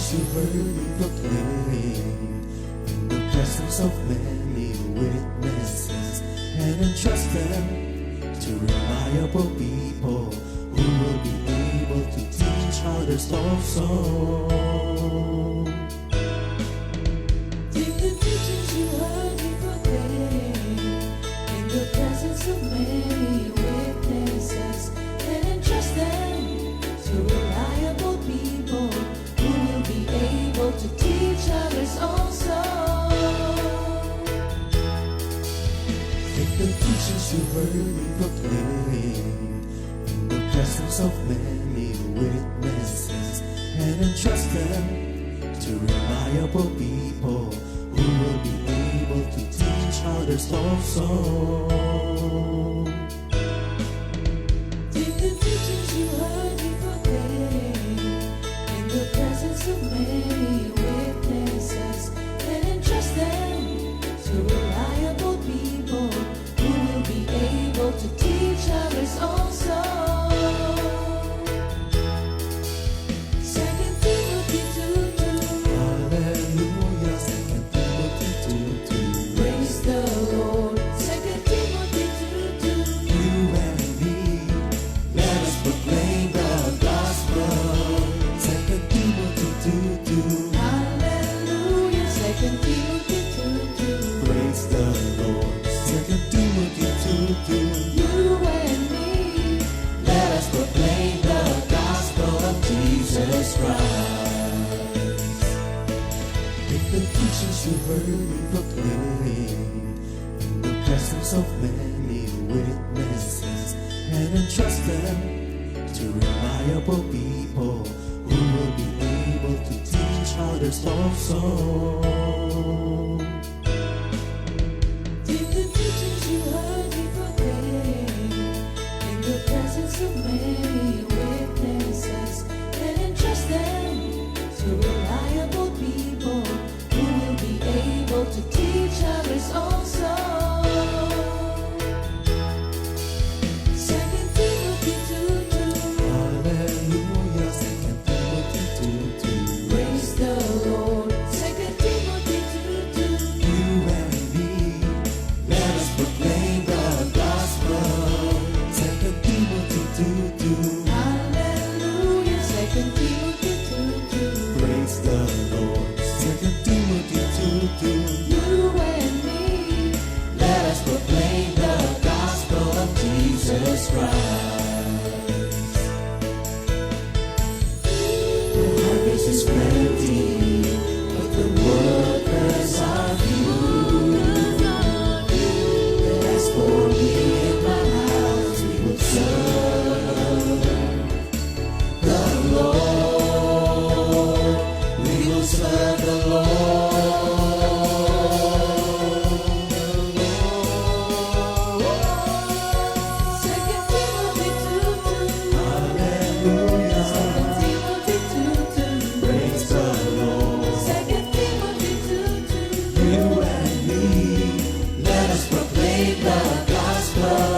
teachings you heard me proclaim in the presence of many witnesses, and entrust them to reliable people who will be able to teach others also. Take the teachings you heard me proclaim in the presence of many witnesses, and entrust them to reliable people who will be able to teach others also. Take the teachings you heard me proclaim in the presence of many witnesses, and entrust them to reliable people who will be able to teach others also. Take the teachings you heard me proclaim in the presence of many witnesses, and entrust them to reliable people who will be able to teach others also. 2 Timothy 2:2. Hallelujah, 2 Timothy 2:2. Praise the Lord. 2 Timothy 2:2. You and me, let us proclaim the gospel. 2 Timothy 2:2. Hallelujah. 2 Timothy 2:2. Praise the Lord. 2 Timothy 2:2. You and me, Let us proclaim the gospel of Jesus Christ. Take the teachings you heard me proclaim in the presence of many witnesses, and entrust them to reliable people who will be able to teach others also. take the teachings you heard me proclaim in the presence of many witnesses, and entrust them to reliable people who will be able to teach others also. 2 Timothy 2:2. Hallelujah, 2 Timothy 2:2. Praise the Lord. 2 Timothy 2:2. You and me, let us proclaim the gospel. 2 Timothy 2:2. Hallelujah. 2 Timothy 2:2. Praise the Lord. 2 Timothy 2:2. You and me, Let us proclaim the gospel of Jesus Christ. The harvest is plenty, but the workers are few. And as for me and my house, we will serve the Lord. We will serve the Lord. 2 Timothy 2:2. Hallelujah. 2 Timothy 2:2. Praise the Lord. 2 Timothy 2:2. You and me, let us proclaim the gospel.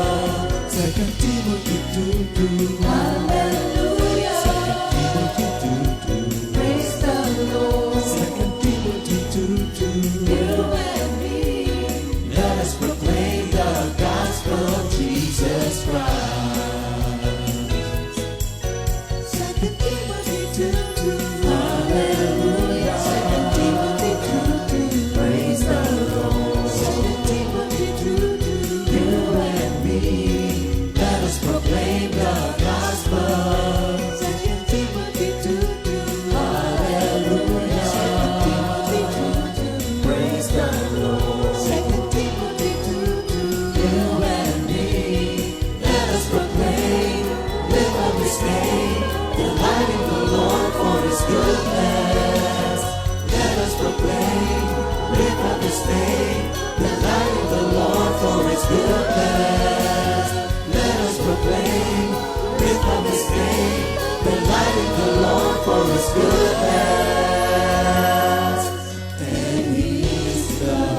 2 Timothy 2:2. Hallelujah. 2 Timothy 2:2. Praise the Lord. 2 Timothy 2:2. You and me, Let us proclaim the gospel of Jesus Christ. 2 Timothy 2:2. Hallelujah. 2 Timothy 2:2. Praise the Lord. 2 Timothy 2:2. You and me, let us proclaim the gospel. 2 Timothy 2:2. Hallelujah. 2 Timothy 2:2. Praise the Lord. 2 Timothy 2:2. You and me, let us proclaim, lift up His name, delighting the Lord for His goodness. Let us proclaim, lift up His name, delighting the Lord for His goodness. Let us proclaim, lift up His name, delighting the Lord for His goodness. And He's God.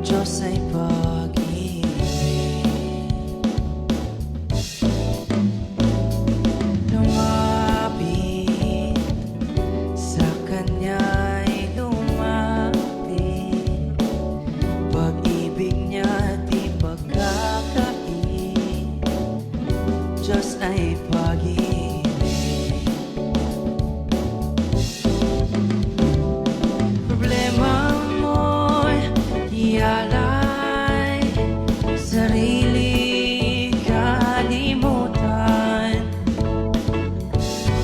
Diyos ay pag-ibig. Lumapit sa Kanya'y lumapit. Pag-ibig niya di pagkakait. Diyos ay pag-ibig. Problema mo'y ialay, sarili kalimutan.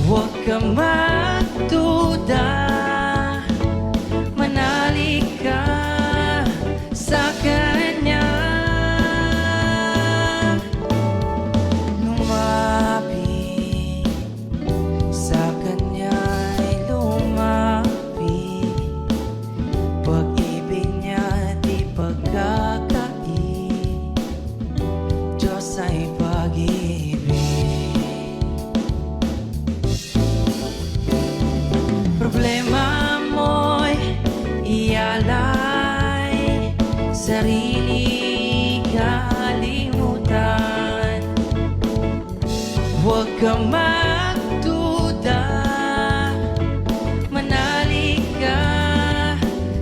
Huwag ka magduda, manalig ka sa Kanya. Lumapit sa Kanya'y lumapit. Pag-ibig niya di pagkakait. Diyos ay pag-ibig. Problema mo'y ialay, sarili kalimutan. Huwag ka magduda, manalig ka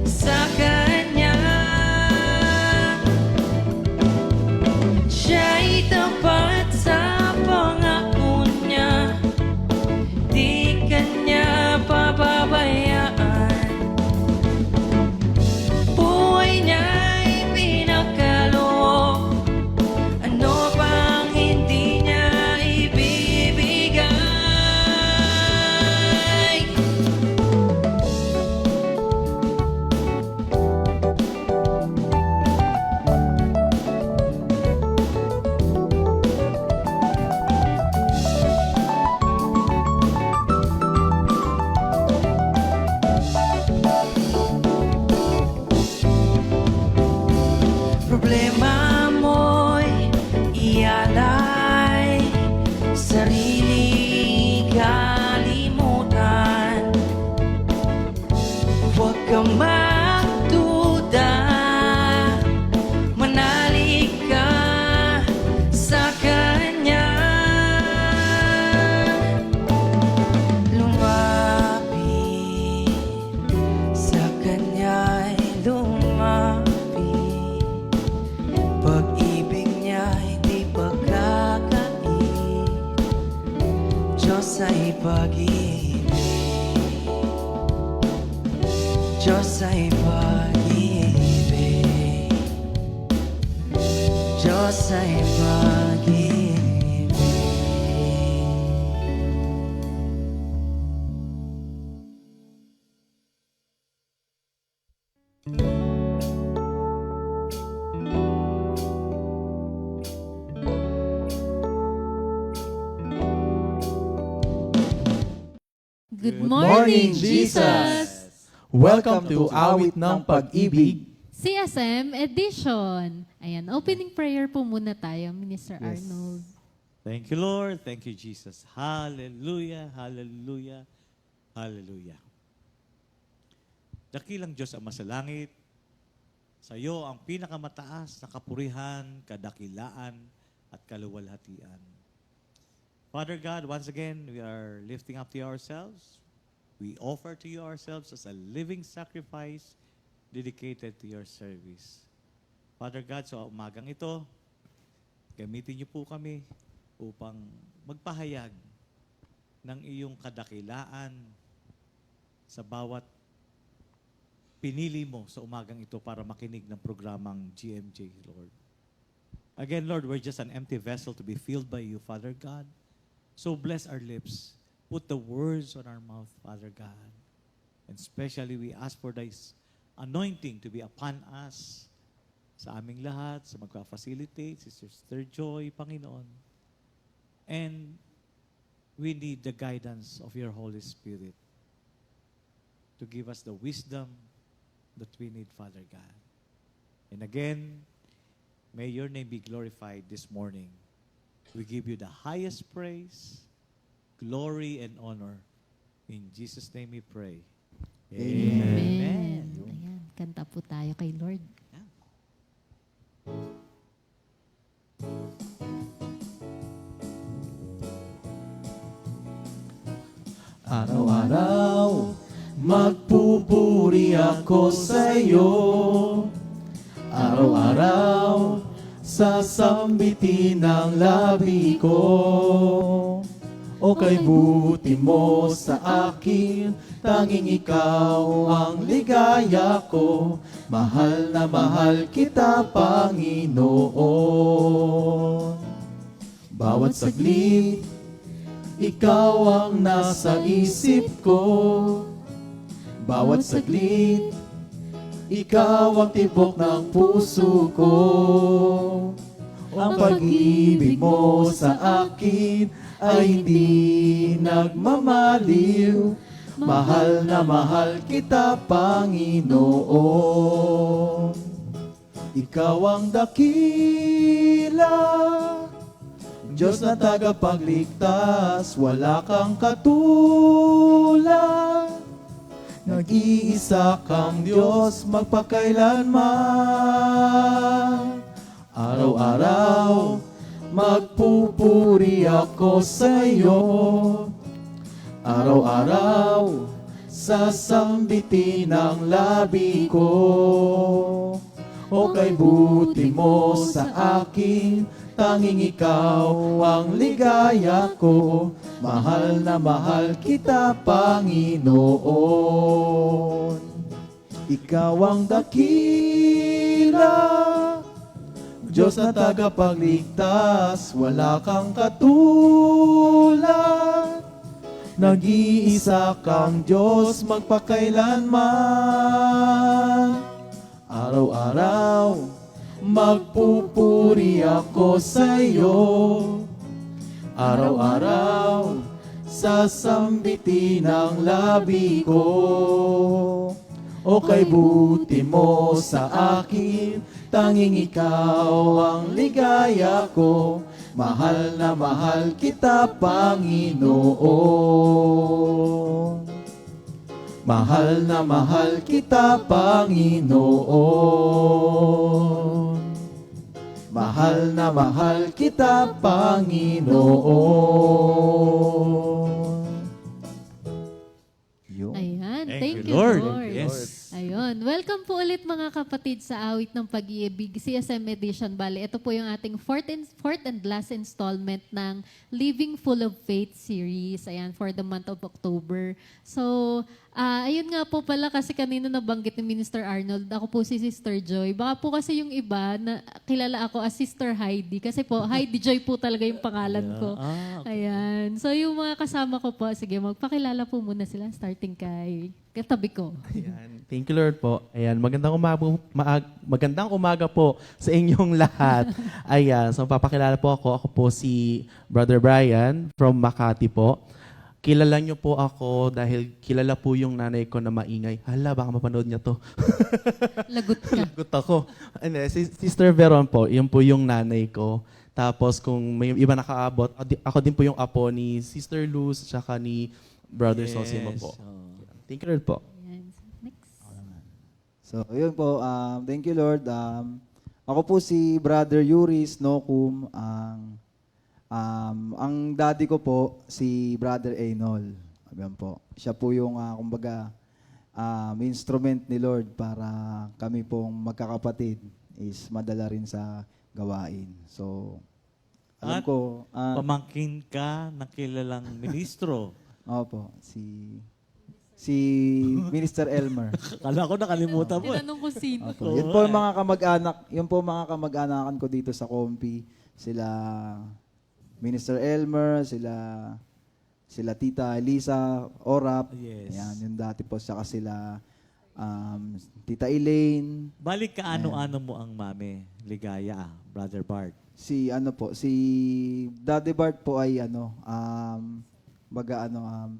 sa Kanya. Siya'y tapat sa pangako niya, di Kanya pababayaan. Buhay niya'y pinagkaloob, ano pang hindi niya ibibigay. Problema mo'y ialay, sarili kalimutan. Huwag ka magduda, manalig ka sa Kanya. Lumapit sa Kanya'y lumapit. Pag-ibig niya'y di pagkakait. Diyos ay pag-ibig. Diyos ay pag-ibig. Diyos ay pag-ibig. Good morning, Jesus! Welcome to Awit ng Pag-ibig. CSM Edition. Ayan, opening prayer po muna tayo, Minister Yes. Arnold. Thank you, Lord. Thank you, Jesus. Hallelujah, hallelujah, hallelujah. Dakilang Diyos ang masalangit, sa iyo ang pinakamataas na kapurihan, kadakilaan, at kaluwalhatian. Father God, once again, we are lifting up to you ourselves. We offer to you ourselves as a living sacrifice dedicated to your service. Father God, sa umagang ito, gamitin niyo po kami upang magpahayag ng iyong kadakilaan sa bawat pinili mo sa umagang ito para makinig ng programang GMJ, Lord. Again, Lord, we're just an empty vessel to be filled by you, Father God. So bless our lips. Put the words on our mouth, Father God. And especially we ask for this anointing to be upon us, sa aming lahat, sa magpa-facilitate, Sister Sister Joy, Panginoon. And we need the guidance of your Holy Spirit to give us the wisdom that we need, Father God. And again, may your name be glorified this morning. We give you the highest praise, glory, and honor. In Jesus' name we pray. Amen. Ayan, kanta po tayo kay Lord. Araw-araw, magpupuri ako sa'yo. Araw-araw, sasambitin ang labi ko. O kay buti mo sa akin, tanging ikaw ang ligaya ko. Mahal na mahal kita, Panginoon. Bawat saglit, ikaw ang nasa isip ko. Bawat saglit, ikaw ang tibok ng puso ko. Ang pag-ibig mo sa akin ay hindi nagmamaliw. Mahal na mahal kita, Panginoon. Ikaw ang dakila, Diyos na tagapagligtas, wala kang katulad. Nag-iisa kang Diyos magpakailanman. Araw-araw, magpupuri ako sa iyo. Araw-araw, sasambitin ang labi ko. O kay buti mo sa akin, tanging ikaw ang ligaya ko. Mahal na mahal kita, Panginoon. Ikaw ang dakila, Diyos na tagapagligtas, wala kang katulad. Nag-iisa kang Diyos magpakailanman. Araw-araw, magpupuri ako sa iyo. Araw-araw, sasambitin ang labi ko. O kay buti mo sa akin, tanging ikaw ang ligaya ko. Mahal na mahal kita, Panginoon. Mahal na mahal kita, Panginoon. Mahal na mahal kita, Panginoon. Yun. Ayan, Thank thank you, you, Lord. Lord. Yes. Ayun. Welcome po ulit mga kapatid sa Awit ng Pag-iibig, CSM Edition. Bale, ito po yung ating fourth and last installment ng Living Full of Faith series. Ayan, for the month of October. So, ayun nga po pala kasi kanina nabanggit ni Minister Arnold, ako po si Sister Joy. Baka po kasi yung iba na kilala ako as Sister Heidi. Kasi po, Heidi Joy po talaga yung pangalan ko. Ayan. So, yung mga kasama ko po, sige, magpakilala po muna sila starting kay katabi ko. Ayan. Thank you, Lord po. Ayan, magandang umaga po sa inyong lahat. Ayan, so papakilala po ako. Ako po si Brother Brian from Makati po. Kilala niyo po ako dahil kilala po yung nanay ko na maingay. Hala, baka mapanood niya to. Lagot ka. Lagot ako. And, si Sister Veron po, yun po yung nanay ko. Tapos kung may iba nakaabot, ako din po yung apo ni Sister Luz at ni Brother Sosimo po. Thank you, Lord po. Ayan. Next. So, yun po. Thank you, Lord. Ako po si Brother Yuri Snokum. Ang daddy ko po, si Brother Einol. Ayan po. Siya po yung, kumbaga, instrument ni Lord para kami pong magkakapatid is madala rin sa gawain. So, alam At ko, pamangkin ka ng kilalang ministro. opo, si Minister Elmer. Kala ko nakalimutan mo. Tinanong ko sino. Opo. Yun po yung mga kamag-anak, yun po mga kamag-anakan ko dito sa Kompi. Sila Minister Elmer, sila Tita Elisa Orap. Yes. Yan, yung dati po saka sila Tita Elaine. Balik ka ano-ano mo ang mami. Ligaya, Brother Bart. Si Daddy Bart po ay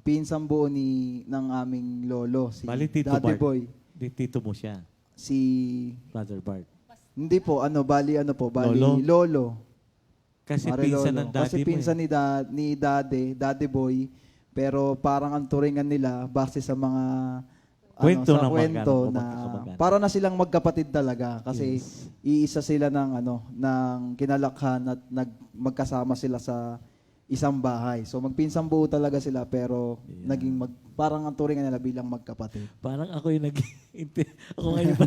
pinsang buo ng aming lolo, si Bali, Tito Daddy Bart. Boy. Di tito mo siya, Si Brother Bart. hindi po bali Lolo? lolo. Kasi Mare pinsan Lolo. ng daddy Kasi mo. pinsan ni Daddy Boy, pero parang ang turingan nila base sa mga Kwento sa ng kwento mag-anak, na magkakabag-anak. para na silang magkapatid talaga kasi iisa sila ng kinalakhan at magkasama sila sa isang bahay. So magpinsang buo talaga sila pero naging parang ang turingan nila bilang magkapatid. Parang ako yung ako nga yung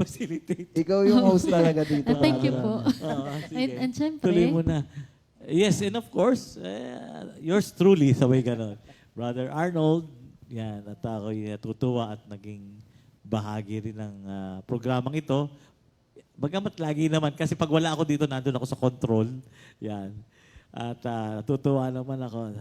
facilitate. Ikaw yung host talaga dito. Thank you Brother po. Sige. And syempre, Tuloy mo na. Yes, and of course, yours truly, sabay ganon. Brother Arnold, yan, at ako'y natutuwa at naging bahagi rin ng programang ito. Bagamat lagi naman, kasi pag wala ako dito, nandun ako sa control. Yan. At natutuwa naman ako.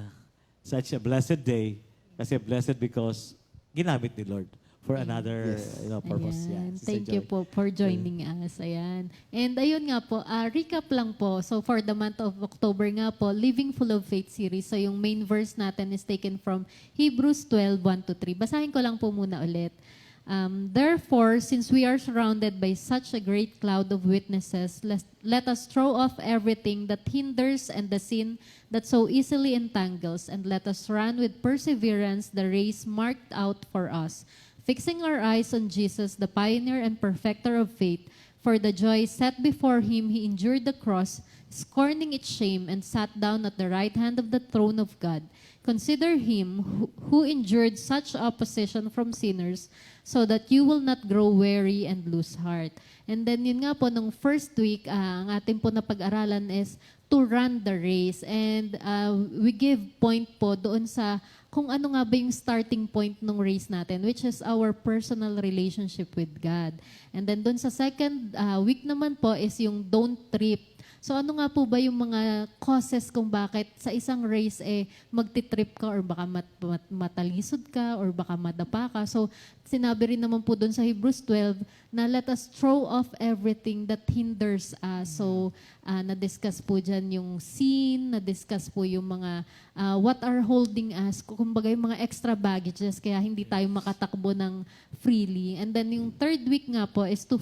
Such a blessed day. Kasi blessed because ginamit ni Lord for another purpose. ayan. Yan, Sister Thank you Joy. po for joining us. Ayan. And ayun nga po, recap lang po. So for the month of October nga po, Living Full of Faith series. So yung main verse natin is taken from Hebrews 12:1-3. Basahin ko lang po muna ulit. Therefore, since we are surrounded by such a great cloud of witnesses, let us throw off everything that hinders and the sin that so easily entangles, and let us run with perseverance the race marked out for us, fixing our eyes on Jesus, the pioneer and perfecter of faith. For the joy set before him, he endured the cross, scorning its shame, and sat down at the right hand of the throne of God. Consider him who endured such opposition from sinners, so that you will not grow weary and lose heart. And then yun nga po, nung first week, ang ating po na pag-aralan is to run the race. And we give point po doon sa kung ano nga ba yung starting point ng race natin, which is our personal relationship with God. And then doon sa second week naman po is yung don't trip. So ano nga po ba yung mga causes kung bakit sa isang race magti-trip ka or baka matalisod ka or baka madapa ka. So sinabi rin naman po doon sa Hebrews 12 na let us throw off everything that hinders us. So na-discuss po dyan yung sin, na-discuss po yung mga what are holding us, kumbaga yung mga extra baggages kaya hindi tayo makatakbo ng freely. And then yung third week nga po is to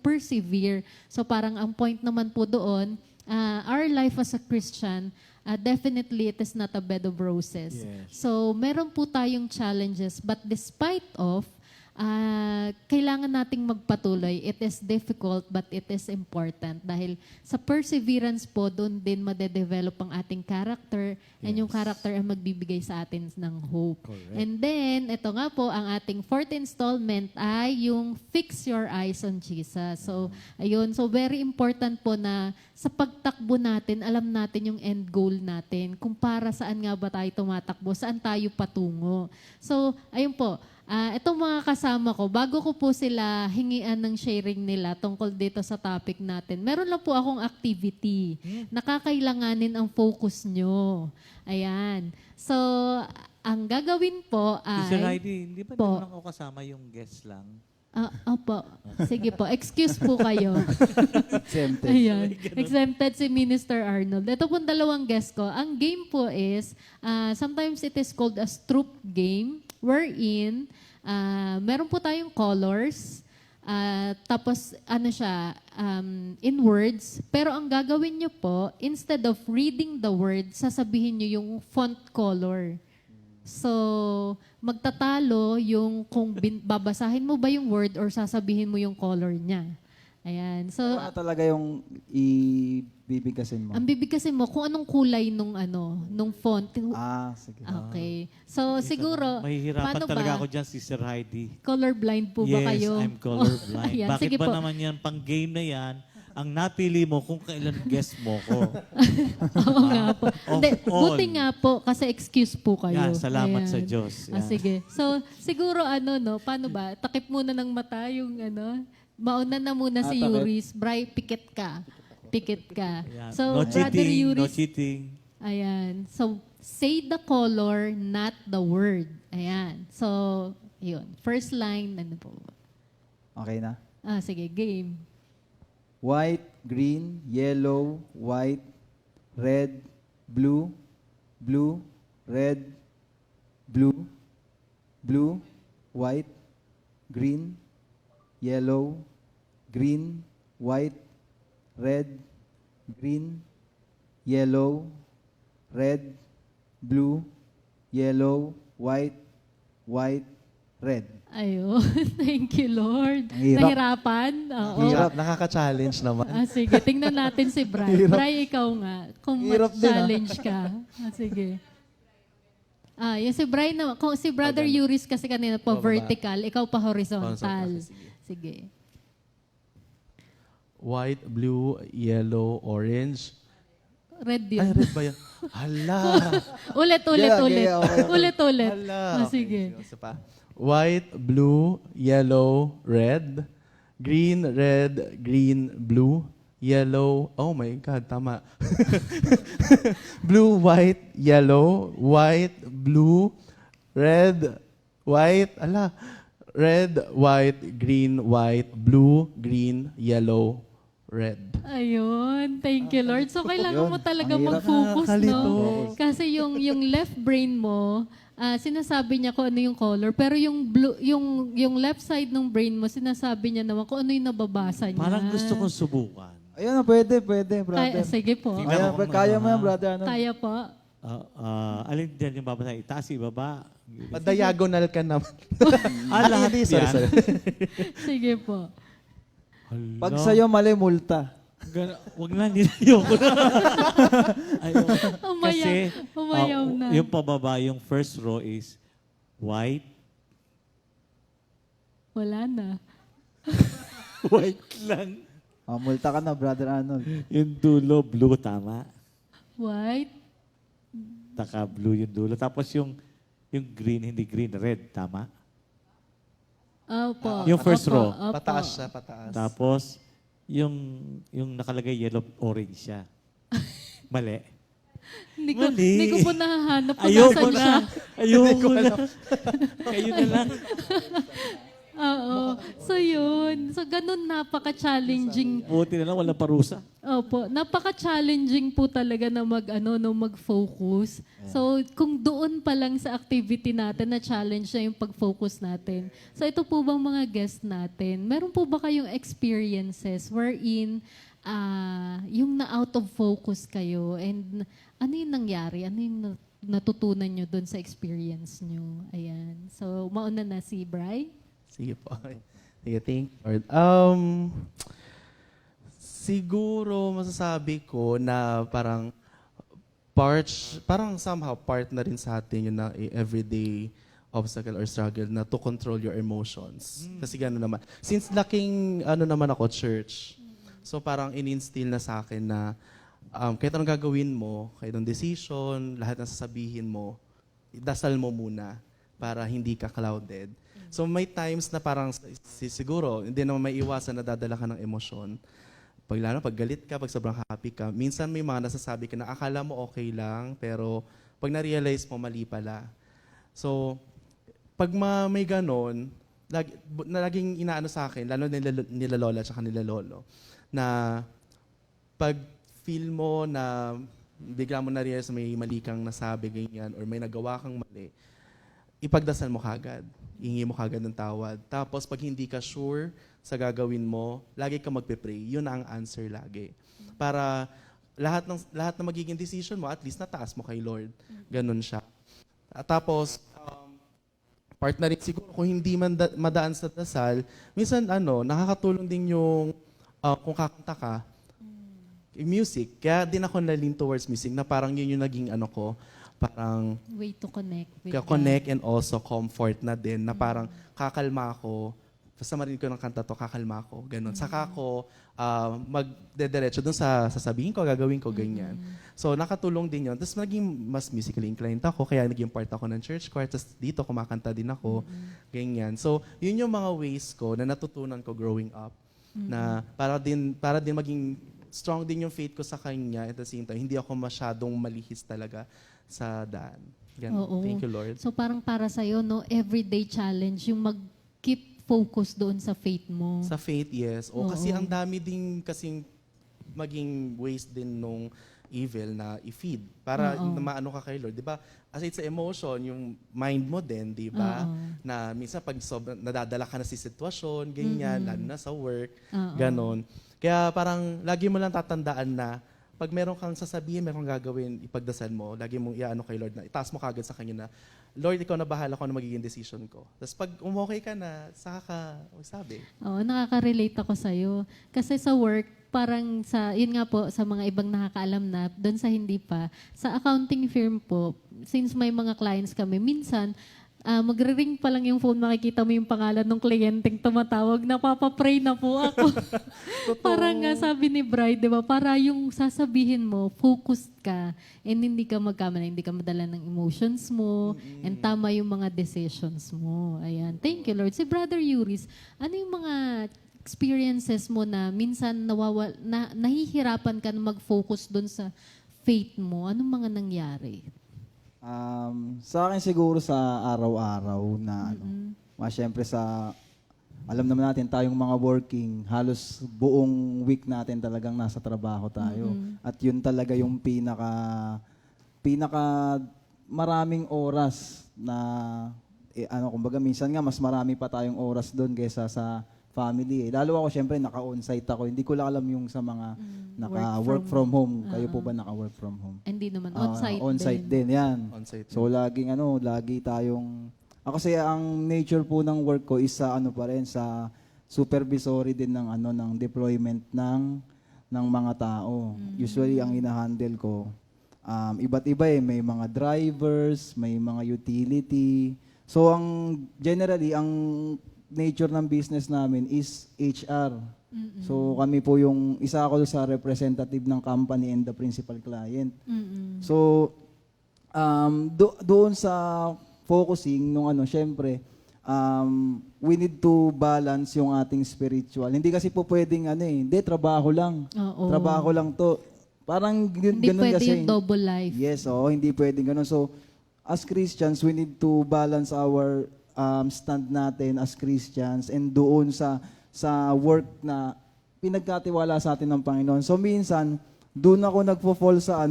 persevere. So parang ang point naman po doon, our life as a Christian, definitely it is not a bed of roses. Yes. So meron po tayong challenges, but despite of, kailangan nating magpatuloy. It is difficult, but it is important. Dahil sa perseverance po, doon din madedevelop ang ating character, and yung character ay magbibigay sa atin ng hope. Correct. And then, ito nga po, ang ating fourth installment ay yung Fix Your Eyes on Jesus. So, ayun. So, very important po na sa pagtakbo natin, alam natin yung end goal natin. Kung para saan nga ba tayo tumatakbo, saan tayo patungo. So, ayun po. Itong mga kasama ko, bago ko po sila hingian ng sharing nila tungkol dito sa topic natin, meron lang po akong activity na kakailanganin ang focus nyo. Ayan. So, ang gagawin po ay... Sister Heidi, hindi ba Po. naman ako kasama yung guest lang? Opo. Sige po. Excuse po kayo. Exempted. Ayan. Exempted si Minister Arnold. Ito pong dalawang guest ko. Ang game po is, sometimes it is called a Stroop game, wherein meron po tayong colors, tapos ano siya, in words, pero ang gagawin nyo po, instead of reading the word, sasabihin nyo yung font color. So, magtatalo yung kung babasahin mo ba yung word or sasabihin mo yung color niya. Ayan. So, Ano talaga yung ibibigkasin mo? ang bibigkasin mo kung anong kulay nung font. Sige. Okay. So, siguro, Mahihirapan paano talaga ba? ako dyan, Sister Heidi. Colorblind po ba Yes, kayo? I'm colorblind. Ayan, Bakit sige ba po. naman yan, pang game na yan, ang napili mo kung kailan guest mo ko? Oo nga po. Hindi, Of all. buti nga po kasi excuse po kayo. Yan, salamat Ayan. sa Diyos. Yan. Sige. So, siguro paano ba? Takip muna ng mata yung mauna na muna si takip. Yuris. Bri, pikit ka. Pikit ka. Yan. So, No Brother cheating, no Yuris, cheating. ayan. So, say the color, not the word. Ayan. So, yun. First line, ano po? Okay na? Sige, game. White, green, yellow, white, red, blue, blue, red, blue, blue, white, green, yellow, green, white, red, green, yellow, red, blue, yellow, white, white, red. Ayun. Thank you, Lord. Ang hirap. Nahirapan? Oo. Hirap. Nakaka-challenge naman. Sige, tingnan natin si Bri. Hirap. Bri, ikaw nga. Kung Hirap din, challenge ka. Sige. Yung si Bri na, kung si Brother Yuris kasi kanina pa Baba. vertical, ikaw pa horizontal. Horizontal, Sige. White, blue, yellow, orange. Red Ay, yun. red ba yan? Hala! ulit. Okay. Ulit. Hala! Sige. Isa pa. White, blue, yellow, red. Green, red, green, blue. Yellow. Oh my God, tama. Blue, white, yellow. White, blue, red, white. Ala. Red, white, green, white, blue, green, yellow, red. Ayun. Thank you, Lord. So, kailangan mo Ayun. talaga Ang hirap. mag-focus, Nakakalito. no? Kasi yung left brain mo, sinasabi niya kung ano yung color, pero yung blue, yung left side ng brain mo, sinasabi niya naman kung ano yung nababasa niya. Parang gusto kong subukan. Ayun na, pwede, brother. Sige po. Tingnan Ayan, mo kung kaya mo ano, yan, ha? brother. Ano? Kaya po. Alin dyan yung babasa? Itaas, ibaba. Pa-diagonal ka naman. Lahat Hindi, sorry, yan? sorry. Sige po. Hala. Pag sa'yo mali, multa. Wag na, ayoko na. Ayoko. Umayaw na. Yung pababa, yung first row is white. Wala na. White lang. Multa ka na, brother Arnold. Yung dulo, blue, tama. White. Taka blue yung dulo. Tapos yung green, hindi green, red, tama. Opo. Yung first Opo, row. opo. Pataas siya, pataas. Tapos, yung nakalagay yellow, orange siya. Mali. Hindi Mali. ko po nahahanap kung Ayoko nasan siya. na. Ayoko na. Kayo na lang. Oo. So yun. So ganun napaka-challenging. Buti na lang, walang parusa. Opo, napaka-challenging po talaga na mag-focus. So kung doon pa lang sa activity natin na challenge na yung pag-focus natin. So ito po bang mga guest natin, meron po ba kayong experiences wherein yung na-out of focus kayo and ano yung nangyari? Ano yung natutunan nyo doon sa experience nyo? Ayan. So mauna na si Bri. Sige po. Sige, thank you, Lord. Siguro masasabi ko na parang somehow part na rin sa atin yun na everyday obstacle or struggle na to control your emotions. Kasi gano'n naman. Since laking naman ako, church, so parang in-instill na sa akin na kahit anong gagawin mo, kahit anong decision, lahat ng sasabihin mo, dasal mo muna para hindi ka clouded. So may times na parang siguro, hindi naman may iwasan na dadala ka ng emosyon. Lalo pag galit ka, pag sobrang happy ka, minsan may mga nasasabi ka na akala mo okay lang, pero pag na-realize mo, mali pala. So, pag may ganon, laging inaano sa akin, lalo nila lola at nila lolo, na pag feel mo na bigla mo na-realize may mali kang nasabi, ganyan, or may nagawa kang mali, ipagdasal mo kagad. Ihingi mo kagad ng tawad. Tapos pag hindi ka sure sa gagawin mo, lagi ka magpe-pray. Yun ang answer lagi. Para lahat ng magiging decision mo, at least nataas mo kay Lord. Ganun siya. At tapos, part na rin siguro, kung hindi man madaan sa dasal, minsan nakakatulong din yung kung kakanta ka, music. Kaya din ako na-lean towards music na parang yun yung naging parang Way to connect with connect and also comfort na din na parang kakalma ako. Basta marinig ko ng kanta to, kakalma ako. Ganun. Saka ako magdediretso dun sa sasabihin ko, gagawin ko, ganyan. So nakatulong din yun. Tapos naging mas musically inclined ako, kaya naging part ako ng church choir. Tapos dito kumakanta din ako, ganyan. So yun yung mga ways ko na natutunan ko growing up. Na para din maging strong din yung faith ko sa Kanya at the same time, hindi ako masyadong malihis talaga sa daan. Ganun. Oo. Thank you, Lord. So parang para sa'yo, no, everyday challenge, yung mag-keep focus doon sa faith mo. Sa faith, yes. O kasi Oo. ang dami din kasing maging ways din nung evil na i-feed para Oo. maano ka kay Lord, 'di ba? As it's emotion, yung mind mo din, 'di ba? Oo. Na minsan pag sobrang nadadala ka na sa sitwasyon, ganyan, lalo na sa work, Oo. ganon. Kaya parang lagi mo lang tatandaan na pag meron kang sasabihin, meron kang gagawin, ipagdasal mo, lagi mong iano kay Lord na, itaas mo kagad sa Kanya na, Lord, ikaw na bahala kung ano magiging decision ko. Tapos pag umokay ka na, saka ka sabi. Oo, nakaka-relate ako sa'yo. Kasi sa work, parang sa, yun nga po, sa mga ibang nakakaalam na, doon sa hindi pa, sa accounting firm po, since may mga clients kami, minsan, magre-ring pa lang yung phone, makikita mo yung pangalan ng kliyenteng tumatawag, napapapray na po ako. Parang nga sabi ni Bride, di ba, para yung sasabihin mo, focused ka, and hindi ka magkamali, hindi ka madala ng emotions mo, and tama yung mga decisions mo. Ayan. Thank you, Lord. Si Brother Yuris, ano yung mga experiences mo na minsan nahihirapan ka na mag-focus doon sa faith mo? Anong mga nangyari? Sa akin siguro sa araw-araw na syempre alam naman natin tayong mga working, halos buong week natin talagang nasa trabaho tayo. At yun talaga yung pinaka maraming oras na kumbaga minsan nga mas marami pa tayong oras doon kaysa sa family. Lalo ako syempre naka-on-site ako. Hindi ko lang alam yung sa mga naka-work from home. Kayo po ba naka-work from home? Hindi naman, on-site On-site din. din, yan. On-site. So lagi tayong kasi ang nature po ng work ko is sa pa rin sa supervisory din ng deployment ng mga tao. Usually ang ina-handle ko iba't iba may mga drivers, may mga utility. So generally ang nature ng business namin is HR. So kami po yung isa ako sa representative ng company and the principal client. So doon sa focusing nung syempre we need to balance yung ating spiritual. Hindi kasi po pwedeng hindi trabaho lang. Oo. Trabaho lang to. Parang Hindi ganun pwede kasi. yung double life. Yes, hindi pwedeng ganun. So as Christians, we need to balance our stand natin as Christians and doon sa work na pinagkatiwala sa atin ng Panginoon. So minsan, doon ako nagfo-fall sa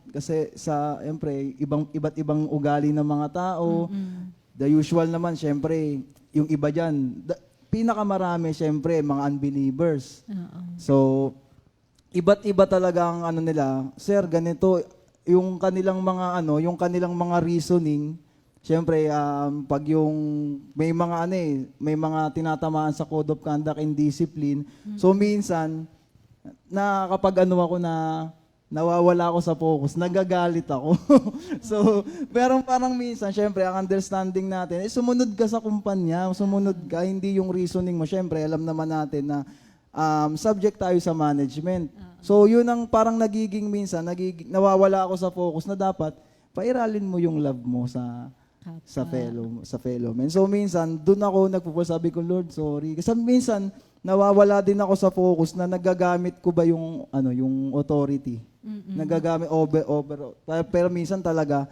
kasi siyempre, iba't ibang ugali ng mga tao. The usual naman, siyempre, yung iba dyan, pinakamarami, siyempre, mga unbelievers. So, iba't iba talaga ang nila. Sir, ganito, yung kanilang mga reasoning. Siyempre, pag yung may mga tinatamaan sa code of conduct and discipline. So minsan kapag ako na nawawala ako sa focus, nagagalit ako. So, pero parang minsan, siyempre, ang understanding natin, sumunod ka sa kumpanya, sumunod ka, hindi yung reasoning mo. Siyempre, alam naman natin na subject tayo sa management. So, yun ang parang nawawala ako sa focus na dapat pairalin mo yung love mo sa fellow men. So minsan doon ako sabi ko, Lord, sorry. Kasi minsan nawawala din ako sa focus na nagagamit ko ba yung yung authority. Nagagamit over. Pero minsan talaga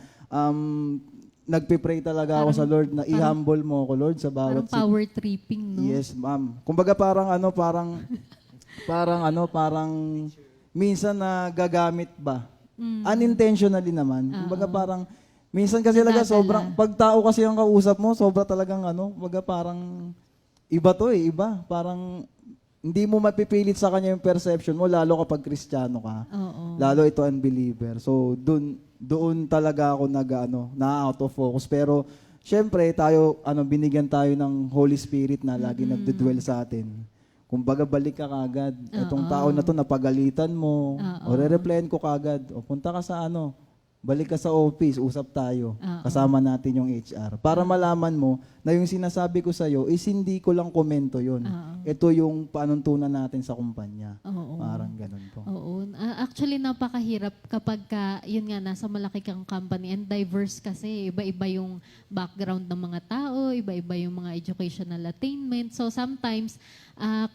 nagpe-pray talaga ako sa Lord na i-humble mo ako, Lord, sa bawat Parang power tripping, no? Yes, ma'am. Kumbaga parang minsan nagagamit ba? Unintentionally naman. Kumbaga parang minsan kasi talaga sobrang, pag tao kasi ang kausap mo, sobra talagang kumbaga parang iba to iba. Parang hindi mo mapipilit sa kanya yung perception mo, lalo kapag Kristiyano ka. Oo. Lalo ito unbeliever. So doon talaga ako na out of focus. Pero syempre tayo, binigyan tayo ng Holy Spirit na lagi nagdudwell sa atin. Kumbaga balik ka kagad. Itong tao na to napagalitan mo, o re-replyan ko kagad, o punta ka sa balik ka sa office, usap tayo. Kasama natin yung HR. Para malaman mo na yung sinasabi ko sa'yo is hindi ko lang komento yun. Ito yung panuntunan natin sa kumpanya. Parang ganun po. Oo. Actually, napakahirap kapag yun nga, nasa malaki kang company and diverse kasi. Iba-iba yung background ng mga tao, iba-iba yung mga educational attainment. So sometimes,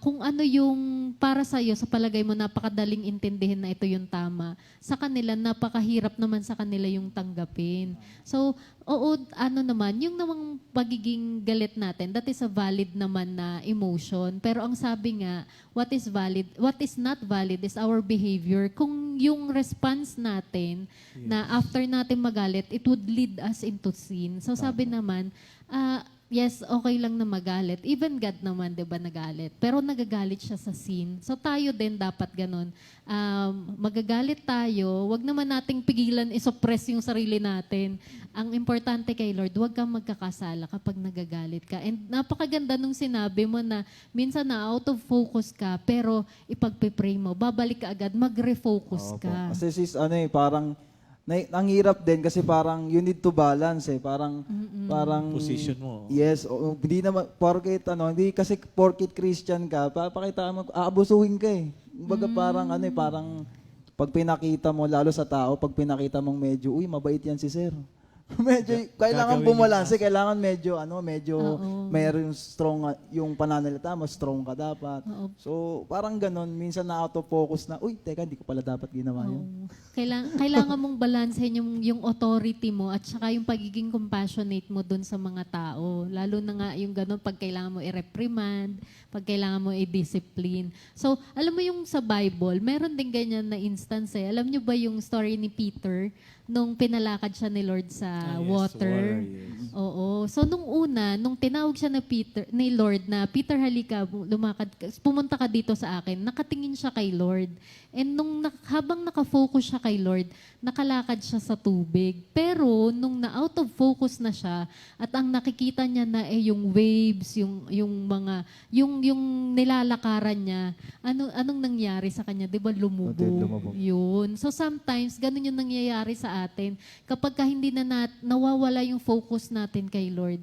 kung ano yung para sa'yo, sa palagay mo, napakadaling intindihin na ito yung tama. Sa kanila, napakahirap naman sa kanila yung tanggapin. So, naman, yung namang pagiging galit natin, that is a valid naman na emotion. Pero ang sabi nga, what is not valid is our behavior. Kung yung response natin, na after natin magalit, it would lead us into sin. So sabi naman, yes, okay lang na magalit. Even God naman, di ba, nagalit. Pero nagagalit siya sa sin. So tayo din dapat ganun. Magagalit tayo, wag naman nating pigilan isuppress yung sarili natin. Ang importante kay Lord, wag kang magkakasala kapag nagagalit ka. And napakaganda nung sinabi mo na minsan na out of focus ka, pero ipagpe-pray mo, babalik ka agad, mag-refocus Opo. ka. Kasi sis, parang, ang hirap din kasi parang you need to balance parang Position mo. yes, hindi naman hindi kasi porket Christian ka, papakita mo aabusuhin ka Kumbaga parang pag pinakita mo lalo sa tao, pag pinakita mong medyo mabait yan si sir. Medyo kailangan Gagawin bumalanse, kailangan medyo Oo. mayroon strong yung pananalita mo, strong ka dapat. Oo. So, parang ganon, minsan na out of focus na, teka, hindi ko pala dapat ginawa yun. Oo. Kailangan mong balansehin yung authority mo at saka yung pagiging compassionate mo dun sa mga tao. Lalo na nga yung ganun pag kailangan mo i-reprimand, pag kailangan mo i-discipline. So, alam mo yung sa Bible, meron din ganyan na instance Alam nyo ba yung story ni Peter nung pinalakad siya ni Lord sa water? Yes. Oo. So nung una, nung tinawag siya ni Lord na, Peter, halika, pumunta ka dito sa akin, nakatingin siya kay Lord. And habang nakafocus siya kay Lord, nakalakad siya sa tubig. Pero nung na-out of focus na siya, at ang nakikita niya na yung waves, yung nilalakaran niya, anong nangyari sa kanya? Di ba lumubog? Yun. So sometimes, ganun yung nangyayari sa atin. Kapag hindi na nawawala yung focus natin kay Lord,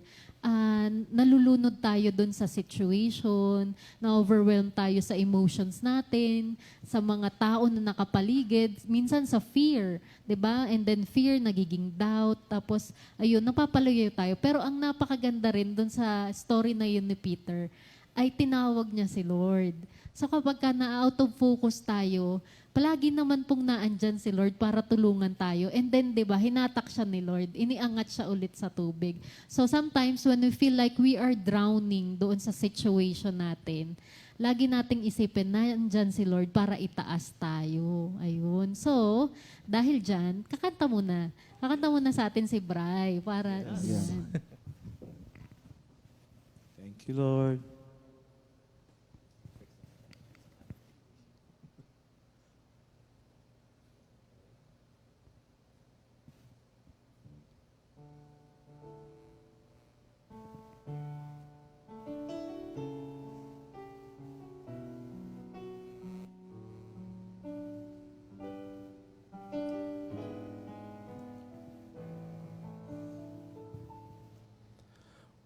nalulunod tayo dun sa situation, na-overwhelm tayo sa emotions natin, sa mga tao na nakapaligid, minsan sa fear, 'di ba? And then fear nagiging doubt, tapos ayun, napapalayo tayo. Pero ang napakaganda rin dun sa story na yun ni Peter, ay tinawag niya si Lord. So kapag na-out of focus tayo, palagi naman pong naandyan si Lord para tulungan tayo. And then, di ba, hinatak siya ni Lord. Iniangat siya ulit sa tubig. So sometimes when we feel like we are drowning doon sa situation natin, lagi nating isipin na andyan si Lord para itaas tayo. Ayun. So, dahil dyan, kakanta muna. Kakanta muna sa atin si Bri para... Yan. Thank you, Lord.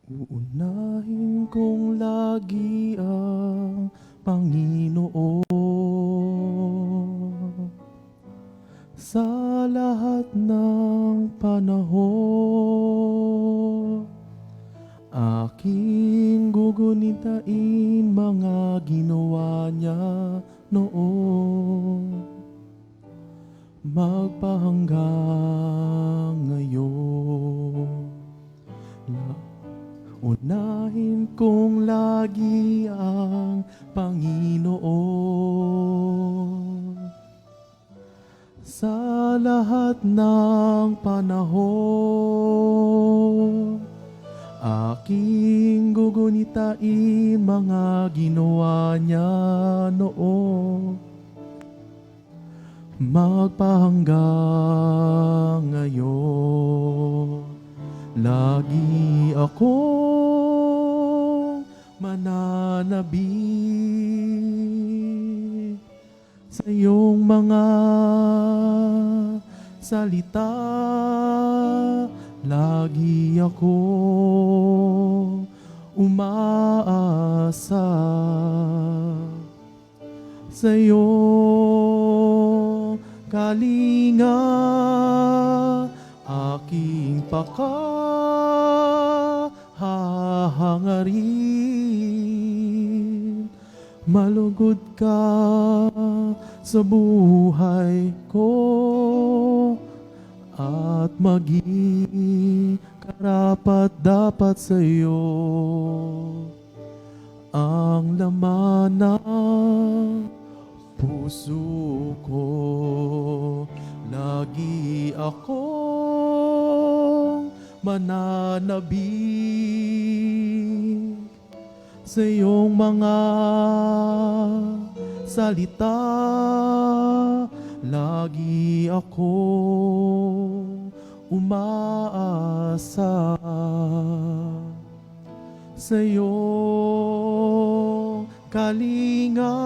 Uunahin kong lagi ang Panginoon sa lahat ng panahon. Aking gugunitain mga ginawa niya noon, magpahanggang ngayon. Unahin kong lagi ang Panginoon sa lahat ng panahon. Aking gugunitain mga ginawa niya noon, magpahanggang ngayon. Lagi akong mananabik sa iyong mga salita. Lagi akong umaasa sa iyong kalinga. Aking hahangarin, malugod ka sa buhay ko at maging karapat-dapat sa iyo ang laman ng puso ko. Lagi akong mananabik sa iyong mga salita. Lagi ako umaasa sa iyong kalinga,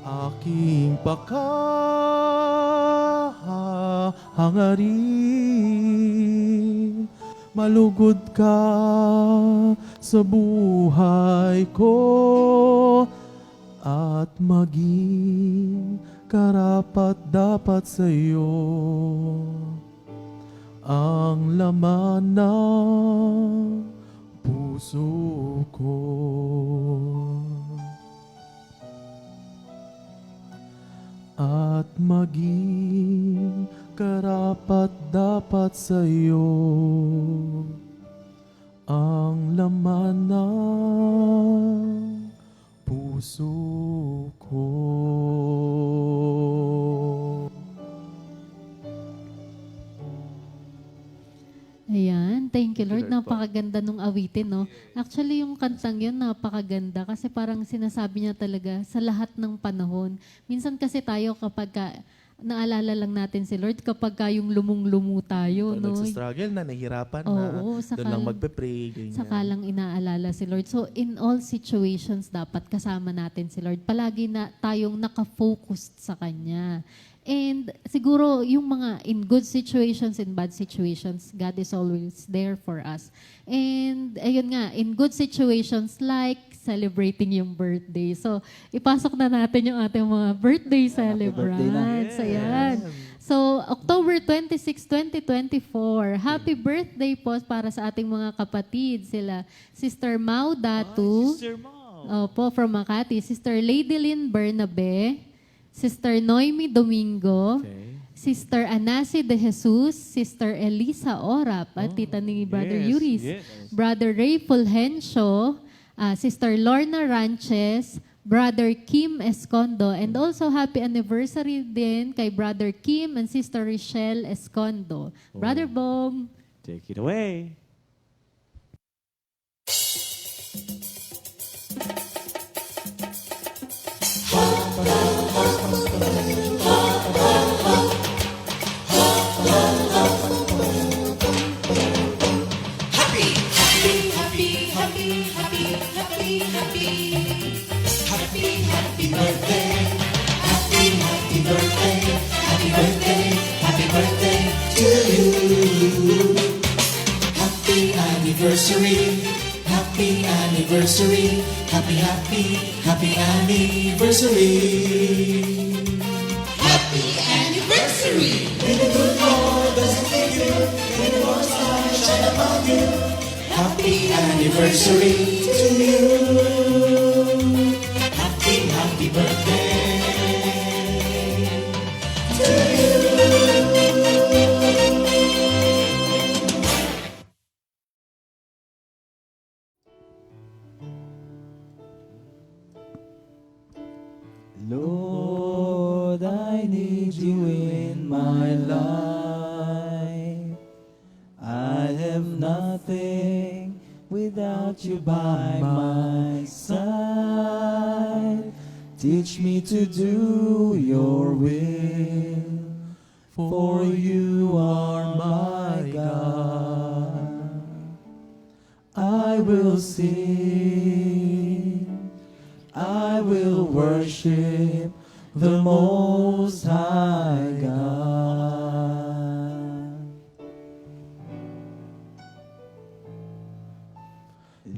aking pakahangarin. Malugod ka sa buhay ko at maging karapat dapat sa iyo ang laman ng puso ko. At maging karapat dapat sa iyo ang laman ng puso ko. Ayan, thank you Lord. Lord po. Napakaganda nung awitin, no? Actually, yung kantang yun, napakaganda kasi parang sinasabi niya talaga sa lahat ng panahon. Minsan kasi tayo kapag naalala lang natin si Lord kapag yung lumong-lumo tayo, no? Nagsistruggle na, nahihirapan na. Oo, Doon lang magpe-pray. Ganyan. Saka lang inaalala si Lord. So, in all situations, dapat kasama natin si Lord. Palagi na tayong nakafocused sa Kanya. And siguro, yung mga in good situations, in bad situations, God is always there for us. And ayun nga, in good situations, like celebrating yung birthday. So, ipasok na natin yung ating mga birthday celebrants. birthday Ayan. So, October 26, 2024, happy birthday po para sa ating mga kapatid. Sila, Sister Mau Datu, Sister Mau. opo, from Makati, Sister Ladylyn Bernabe, Sister Noemi Domingo, Okay. Sister Anasi de Jesus, Sister Elisa Orap, at tita ni Brother yes, Yuris, yes. Brother Ray Fulgencio, Sister Lorna Ranches, Brother Kim Escondo, and also happy anniversary din kay Brother Kim and Sister Richelle Escondo. Brother Bong. Take it away. Happy anniversary, happy anniversary, happy, happy, happy anniversary. Happy anniversary! May the good Lord bless you, may the Lord's light shine upon you. Happy anniversary to you. Happy, happy birthday to you. Lord, I need you in my life. I have nothing without you by my side. Teach me to do your will, for you are my God. I will sing, I will worship the Most High God.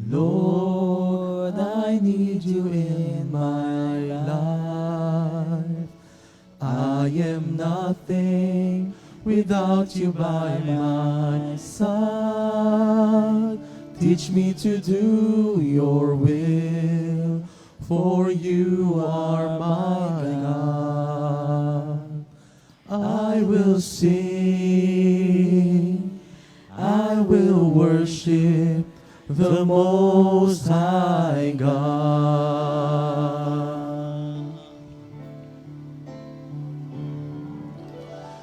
Lord, I need you in my life. I am nothing without you by my side. Teach me to do your will, for you are my God. I will sing, I will worship the Most High God.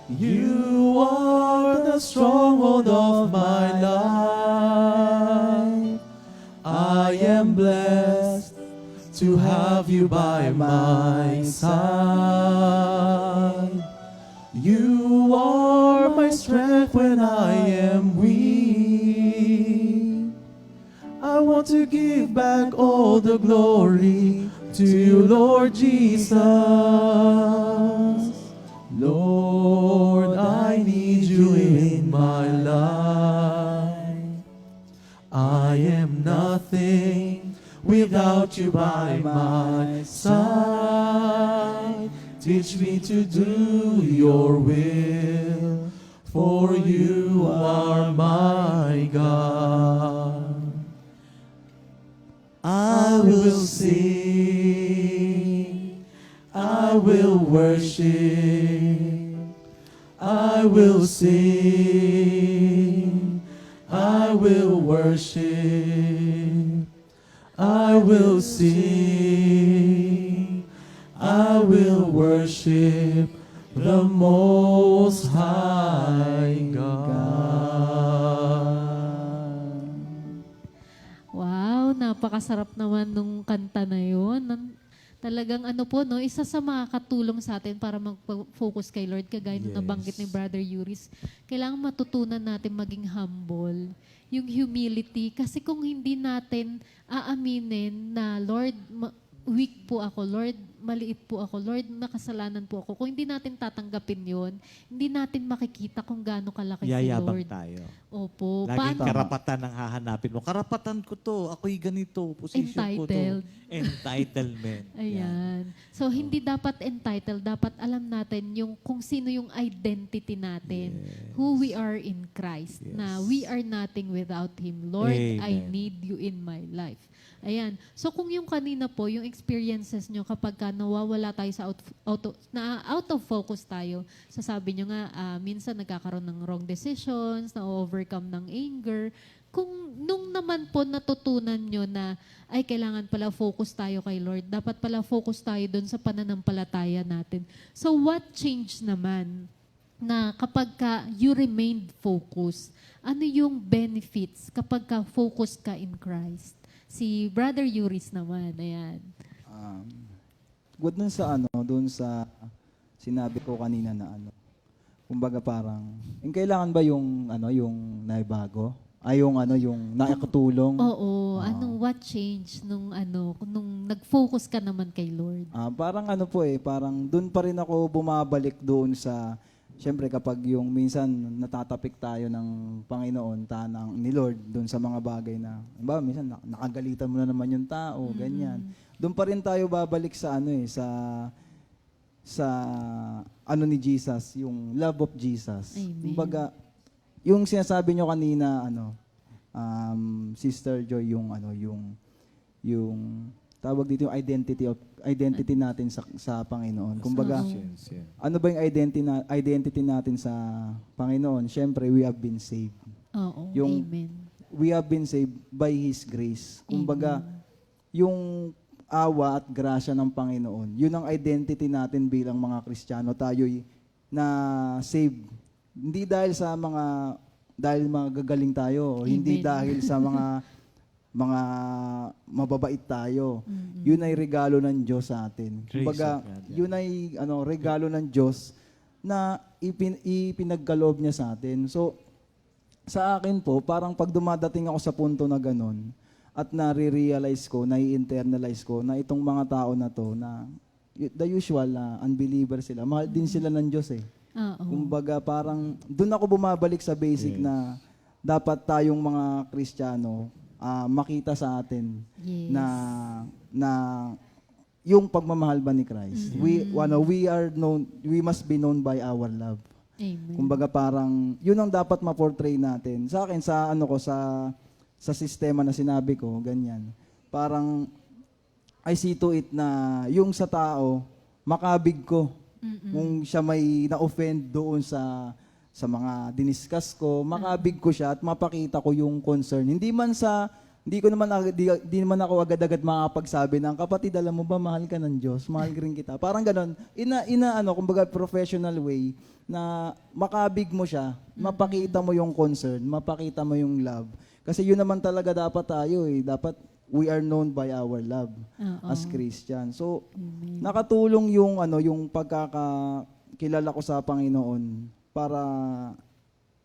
You are the stronghold of my life. I am you by my side. You are my strength when I am weak. I want to give back all the glory to you, Lord Jesus. Lord, I need you in my life. I am nothing without you by my side. Teach me to do your will, for you are my God. I will sing, I will worship, I will sing, I will worship, I will sing, I will worship the Most High God. Wow, napakasarap naman nung kanta na yun. Talagang ano po, no, isa sa makakatulong sa atin para mag-focus kay Lord, kagaya nung nabanggit ni Brother Yuris, kailangan matutunan natin maging humble, yung humility. Kasi kung hindi natin aaminin na, Lord, weak po ako, Lord, maliit po ako, Lord, nakasalanan po ako. Kung hindi natin tatanggapin yon, hindi natin makikita kung gaano kalaki si Yayabang Lord. tayo. Opo. Laging Paano? karapatan ang hahanapin mo. Karapatan ko to. Ako'y ganito. Position ko to. Entitled. Entitlement. Ayan. So, hindi dapat entitled. Dapat alam natin yung kung sino yung identity natin. Who we are in Christ. Na we are nothing without Him. Lord, I Amen. need you in my life. Ayan. So, kung yung kanina po, yung experiences nyo kapag ka nawawala tayo sa out of focus tayo, sasabi nyo nga, minsan nagkakaroon ng wrong decisions, na-overcome ng anger. Kung nung naman po natutunan nyo na, ay kailangan pala focus tayo kay Lord, dapat pala focus tayo doon sa pananampalataya natin. So, what changed naman na kapag ka you remained focused? Ano yung benefits kapag ka focused ka in Christ? Si Brother Yuris naman, ayan. Good dun sa sinabi ko kanina na kumbaga parang, kailangan ba yung naibago? Ay yung nakakatulong? Oo, what changed nung nag-focus ka naman kay Lord? Parang parang dun pa rin ako bumabalik doon sa, syempre kapag yung minsan natatapik tayo ng Panginoon, ni Lord, doon sa mga bagay na, minsan nakagalitan mo na naman yung tao, ganyan. Doon pa rin tayo babalik sa ni Jesus, yung love of Jesus. Amen. Kumbaga, yung sinasabi nyo kanina, Sister Joy, yung tawag dito yung identity natin sa Panginoon. Kumbaga, ano ba yung identity natin sa Panginoon? Siyempre, we have been saved. Oo, amen. We have been saved by His grace. Kumbaga, yung awa at grasya ng Panginoon, yun ang identity natin bilang mga Kristiyano. Tayo'y na saved. Hindi dahil dahil gagaling tayo, Amen. hindi dahil sa mga mababait tayo. Yun ay regalo ng Diyos sa atin. Grace Kumbaga, of God, yeah. yun ay regalo ng Diyos na ipinagkaloob niya sa atin. So, sa akin po, parang pag dumadating ako sa punto na ganun, at nare-realize ko, nai-internalize ko na itong mga tao na to, na the usual unbeliever sila, mahal din sila ng Diyos eh. Oo. Kumbaga parang doon ako bumabalik sa basic na dapat tayong mga Kristiyano makita sa atin Yes. na yung pagmamahal ba ni Christ. We must be known by our love. Amen. Kumbaga parang yun ang dapat ma-portray natin. Sa akin sa sistema na sinabi ko, ganyan. Parang I see to it na yung sa tao makabig ko. Kung siya may na-offend doon sa mga diniscuss ko, makabig ko siya at mapakita ko yung concern. Hindi naman ako agad-agad makapagsabi ng, kapatid, alam mo ba, mahal ka ng Diyos, mahal rin kita. Parang ganon, kumbaga professional way, na makabig mo siya, mapakita mo yung concern, mapakita mo yung love. Kasi yun naman talaga dapat tayo eh. Dapat we are known by our love Oo. as Christian. So, Amen. nakatulong yung yung pagkakakilala ko sa Panginoon para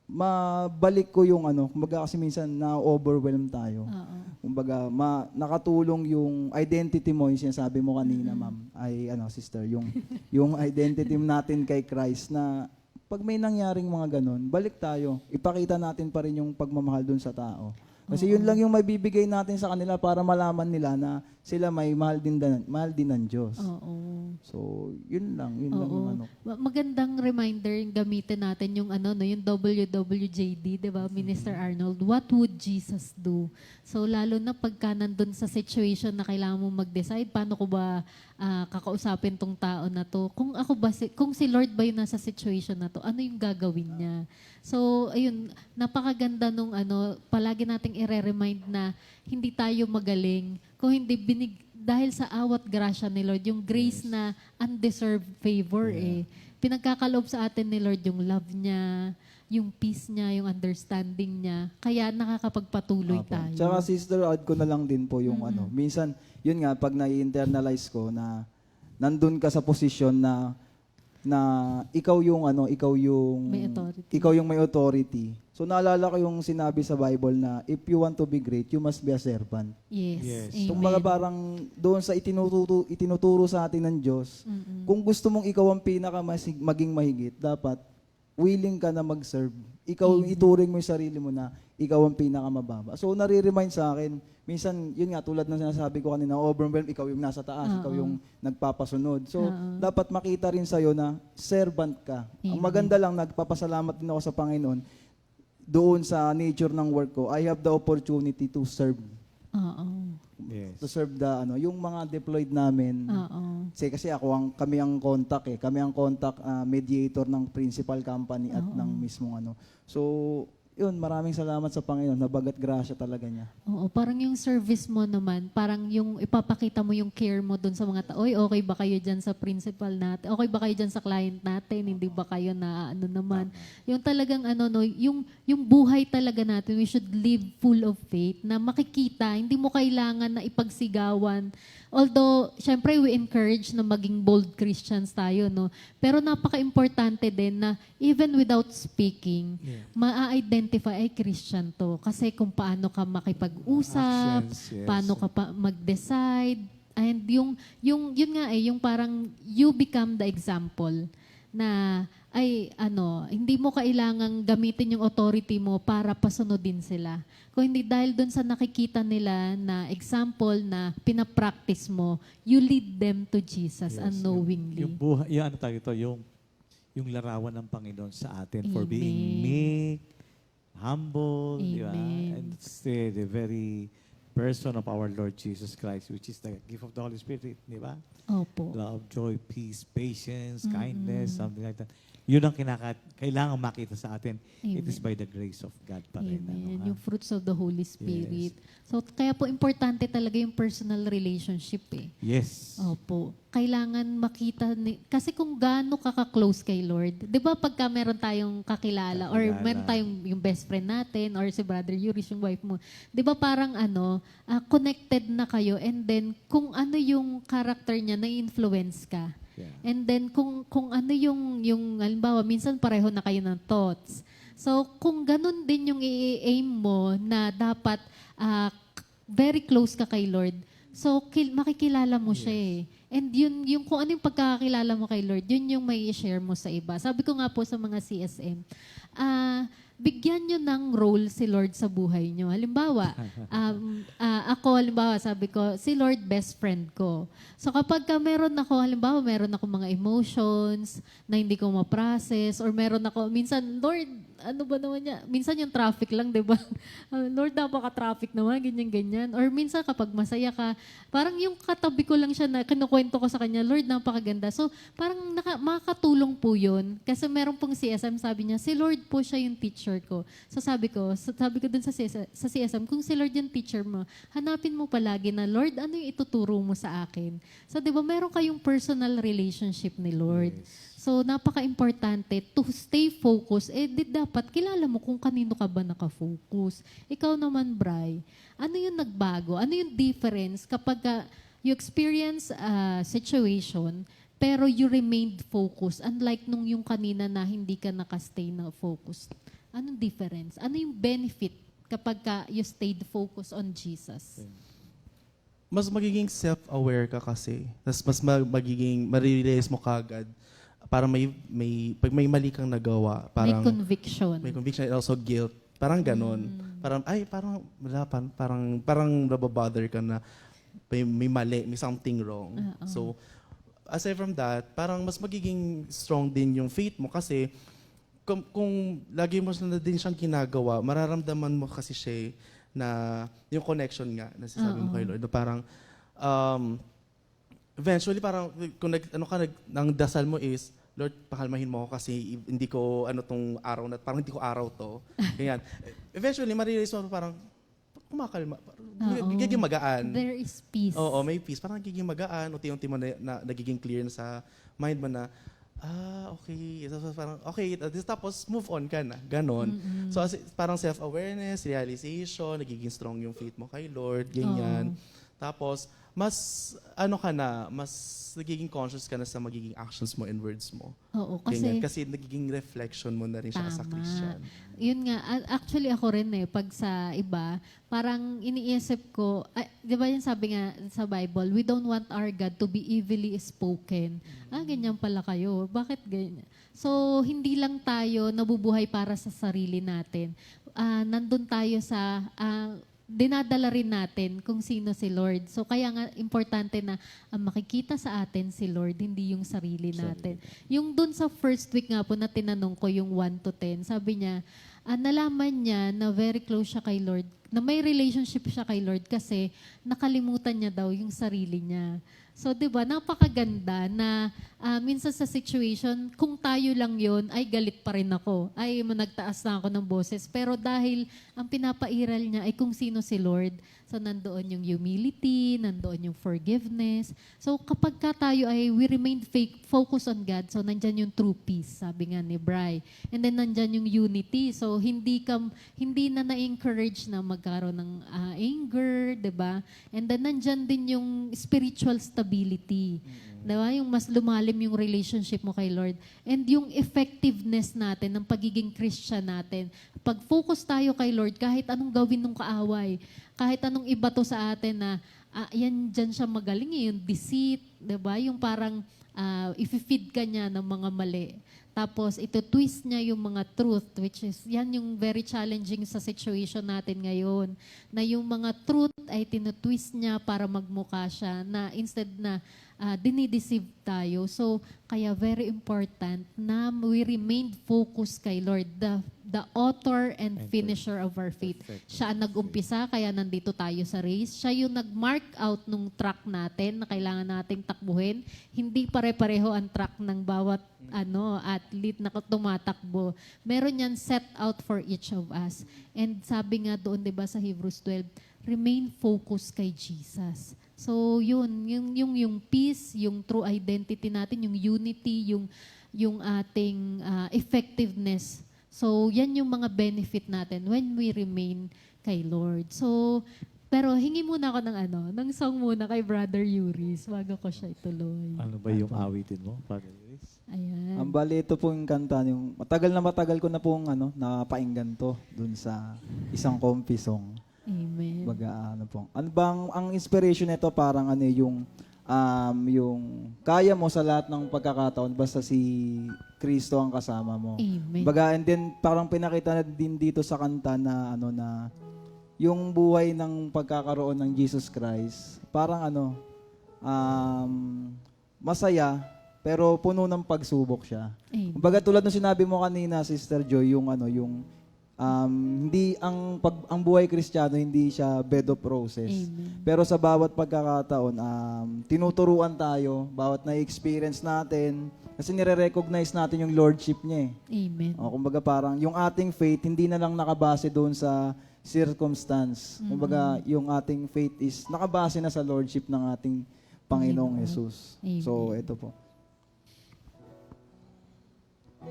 mabalik ko yung kumbaga kasi minsan na-overwhelm tayo. Oo. Kumbaga, nakatulong yung identity mo, yung sinasabi mo kanina, ma'am, ay sister, yung identity natin kay Christ na pag may nangyaring mga ganun, balik tayo. Ipakita natin pa rin yung pagmamahal dun sa tao. Kasi yun lang yung maibibigay natin sa kanila para malaman nila na sila may mahal din ng Diyos. Oo. So, yun lang yung Oo. Magandang reminder yung gamitin natin yung yung WWJD, 'di ba? Minister Arnold, what would Jesus do? So lalo na pagka nandun sa situation na kailangan mo mag-decide, paano ko ba kakausapin tong tao na to? Kung si Lord ba yung nasa situation na to, ano yung gagawin niya? So, ayun, napakaganda nung palagi nating i-remind na hindi tayo magaling. Kung hindi dahil sa awat grasya ni Lord, yung grace na undeserved favor pinagkakaloob sa atin ni Lord yung love niya, yung peace niya, yung understanding niya. Kaya nakakapagpatuloy tayo. Tsaka sister, add ko na lang din po yung minsan, yun nga, pag na-internalize ko na nandun ka sa posisyon na ikaw yung may authority. So naalala ko yung sinabi sa Bible na if you want to be great, you must be a servant. Yes. So Amen. mga parang doon sa itinuturo sa atin ng Diyos, kung gusto mong ikaw ang maging mahigit, dapat willing ka na mag-serve. Ikaw ituring mo yung sarili mo na ikaw ang pinakamababa. So nare-remind sa akin, minsan yun nga tulad ng sinasabi ko kanina, overwhelmed, ikaw yung nasa taas, ikaw yung nagpapasunod. So dapat makita rin sa'yo na servant ka. Ang maganda lang, nagpapasalamat din ako sa Panginoon doon sa nature ng work ko. I have the opportunity to serve. Oo. Yes. To serve yung mga deployed namin. Oo. Kasi kami ang contact Kami ang contact mediator ng principal company at ng mismong So, yun, maraming salamat sa Panginoon. Nabagat grasya talaga niya. Oo, parang yung service mo naman, parang yung ipapakita mo yung care mo dun sa mga tao. Oy, okay ba kayo dyan sa principal natin? Okay ba kayo dyan sa client natin? Hindi ba kayo na naman? Yung talagang yung buhay talaga natin, we should live full of faith na makikita, hindi mo kailangan na ipagsigawan. Although, syempre, we encourage na maging bold Christians tayo, no? Pero napaka-importante din na even without speaking, ma-identify ay Christian to. Kasi kung paano ka makipag-usap, Actions, yes. paano ka mag-decide, and yun nga yung parang you become the example na hindi mo kailangang gamitin yung authority mo para pasunodin sila. Kung hindi dahil doon sa nakikita nila na example na pinapractice mo, you lead them to Jesus unknowingly. Yung buhay, yung larawan ng Panginoon sa atin for Amen. being meek, humble, di ba? Amen. And it's the very person of our Lord Jesus Christ, which is the gift of the Holy Spirit, di ba? Opo. Love, joy, peace, patience, kindness, something like that. Yun ang kailangan makita sa atin. It is by the grace of God pa rin. Amen. Yung fruits of the Holy Spirit. So, kaya po importante talaga yung personal relationship Yes. Opo. Kailangan makita, kasi kung gaano ka-close kay Lord, di ba pagka meron tayong kakilala, or meron tayong yung best friend natin, or si Brother Yuris, yung wife mo, di ba parang connected na kayo, and then kung ano yung character niya, na-influence ka. Yeah. And then kung ano yung halimbawa, minsan pareho na kayo ng thoughts. So kung ganun din yung i-aim mo na dapat very close ka kay Lord, so makikilala mo siya And yung kung ano yung pagkakakilala mo kay Lord, yun yung may i-share mo sa iba. Sabi ko nga po sa mga CSM, bigyan nyo ng role si Lord sa buhay nyo. Halimbawa, sabi ko, si Lord best friend ko. So kapag meron ako mga emotions na hindi ko ma-process, or meron ako, minsan, Lord, ano ba naman niya? Minsan yung traffic lang, di ba? Lord, napaka-traffic naman, ganyan-ganyan. Or minsan kapag masaya ka, parang yung katabi ko lang siya na kinukwento ko sa kanya, Lord, napakaganda. So parang makakatulong po yun. Kasi meron pong CSM, sabi niya, si Lord po siya yung teacher ko. So sabi ko dun sa CSM, kung si Lord yung teacher mo, hanapin mo palagi na, Lord, ano yung ituturo mo sa akin? So di ba, meron kayong personal relationship ni Lord. Yes. So So, napaka-importante to stay focused. Dapat kilala mo kung kanino ka ba nakafocus. Ikaw naman, Bri, ano yung nagbago? Ano yung difference kapag you experience a situation, pero you remained focused, unlike nung yung kanina na hindi ka nakastay na focused? Anong difference? Ano yung benefit kapag you stayed focused on Jesus? Mas magiging self-aware ka kasi. Tapos mas magiging, marirealize mo kagad. Parang pag may mali kang nagawa, May parang conviction. may conviction and also guilt. Parang ganon. Parang nababother ka na may mali, may something wrong. So, aside from that, parang mas magiging strong din yung faith mo kasi kung lagi mo na din siyang ginagawa, mararamdaman mo kasi siya na yung connection nga na sinasabi mo kay Lord. Na parang eventually parang kung ang dasal mo is, Lord, pakalmahin mo ako kasi hindi ko tong araw na parang hindi ko araw to. Ganyan. Eventually ma-realize mo parang kumakalma. Nagiging magaan. There is peace. Oo, may peace. Parang nagiging magaan. Unti-unti mo na nagiging clear na sa mind mo na, okay. So, parang, okay. Tapos, move on ka na. Ganon. So, parang self-awareness, realization, nagiging strong yung faith mo kay Lord, ganyan. Tapos, mas nagiging conscious ka na sa magiging actions mo and words mo. Oo, Ganyan. Kasi nagiging reflection mo na rin siya as a Christian. Yun nga, actually ako rin pag sa iba, parang iniisip ko, di ba yung sabi nga sa Bible, we don't want our God to be evilly spoken. Ganyan pala kayo. Bakit ganyan? So, hindi lang tayo nabubuhay para sa sarili natin. Nandun tayo sa dinadala rin natin kung sino si Lord. So kaya nga importante na makikita sa atin si Lord, hindi yung sarili natin. Yung dun sa first week nga po na tinanong ko yung 1 to 10, sabi niya, nalaman niya na very close siya kay Lord, na may relationship siya kay Lord kasi nakalimutan niya daw yung sarili niya. So, di ba, napakaganda na minsan sa situation, kung tayo lang yon ay galit pa rin ako. Ay, nagtaas na ako ng boses. Pero dahil ang pinapairal niya ay kung sino si Lord, so nandoon yung humility, nandoon yung forgiveness. So, kapag tayo ay we remain focus on God, so nandyan yung true peace, sabi nga ni Bri. And then nandyan yung unity. So, hindi na na-encourage na magkaroon ng anger, di ba? And then nandyan din yung spiritual stability. Diba? Yung mas lumalim yung relationship mo kay Lord. And yung effectiveness natin, ng pagiging Christian natin. Pag focus tayo kay Lord, kahit anong gawin ng kaaway, kahit anong iba to sa atin na, yan dyan siya magaling yung deceit, diba? Yung parang, if-feed ka niya ng mga mali. Tapos, ito twist niya yung mga truth, which is, yan yung very challenging sa situation natin ngayon. Na yung mga truth ay tinutwist niya para magmukha siya, na instead na dinideceive tayo. So, kaya very important na we remain focused kay Lord, the author and finisher of our faith. Siya ang nag-umpisa, kaya nandito tayo sa race. Siya yung nag-mark out nung track natin na kailangan nating takbuhin. Hindi pare-pareho ang track ng bawat athlete na tumatakbo. Meron yan set out for each of us. And sabi nga doon, 'di ba, sa Hebrews 12, remain focused kay Jesus. So, yung peace, yung true identity natin, yung unity, yung ating effectiveness. So, yan yung mga benefit natin when we remain kay Lord. So, pero hingi muna ako ng song muna kay Brother Yuris bago ko siya ituloy. Ano ba yung awitin mo, Father Luis? Ayan. Ang bali ito pong kanta, yung matagal ko na pong napainggan to dun sa isang comfy song. Amen. Ang inspiration nito parang yung kaya mo sa lahat ng pagkakataon basta si Kristo ang kasama mo. Amen. And then parang pinakita na din dito sa kanta na na yung buhay ng pagkakaroon ng Jesus Christ, parang masaya pero puno ng pagsubok siya. Amen. Kumbaga tulad ng sinabi mo kanina, Sister Joy, yung hindi ang buhay Kristiyano hindi siya bed of roses. Amen. Pero sa bawat pagkakataon, tinuturuan tayo, bawat na-experience natin, kasi nire-recognize natin yung lordship niya. Amen. Kumbaga parang yung ating faith hindi na lang nakabase doon sa circumstance. Kumbaga yung ating faith is nakabase na sa lordship ng ating Panginoong Jesus. Amen. So ito po. Ang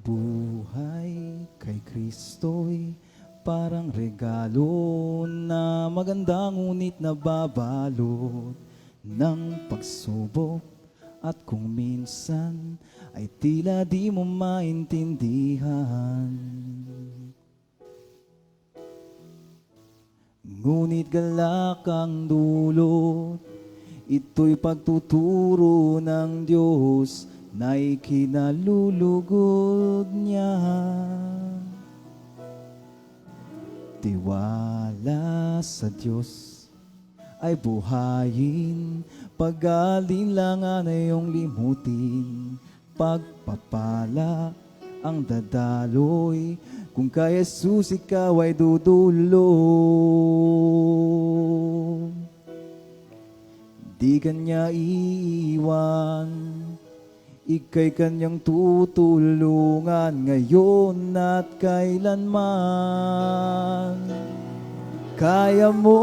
buhay kay Kristo'y parang regalo na maganda ngunit nababalot ng pagsubok at kung minsan ay tila di mo maintindihan. Ngunit galak ang dulot, ito'y pagtuturo ng Diyos na ikinalulugod niya. Tiwala sa Diyos ay buhayin, pag-alinlangan ay iyong limutin, pagpapala ang dadaloy, kung kay Jesus ikaw ay dudulog. Di kanya iiwan, ika'y kanyang tutulungan ngayon at kailanman. Kaya mo,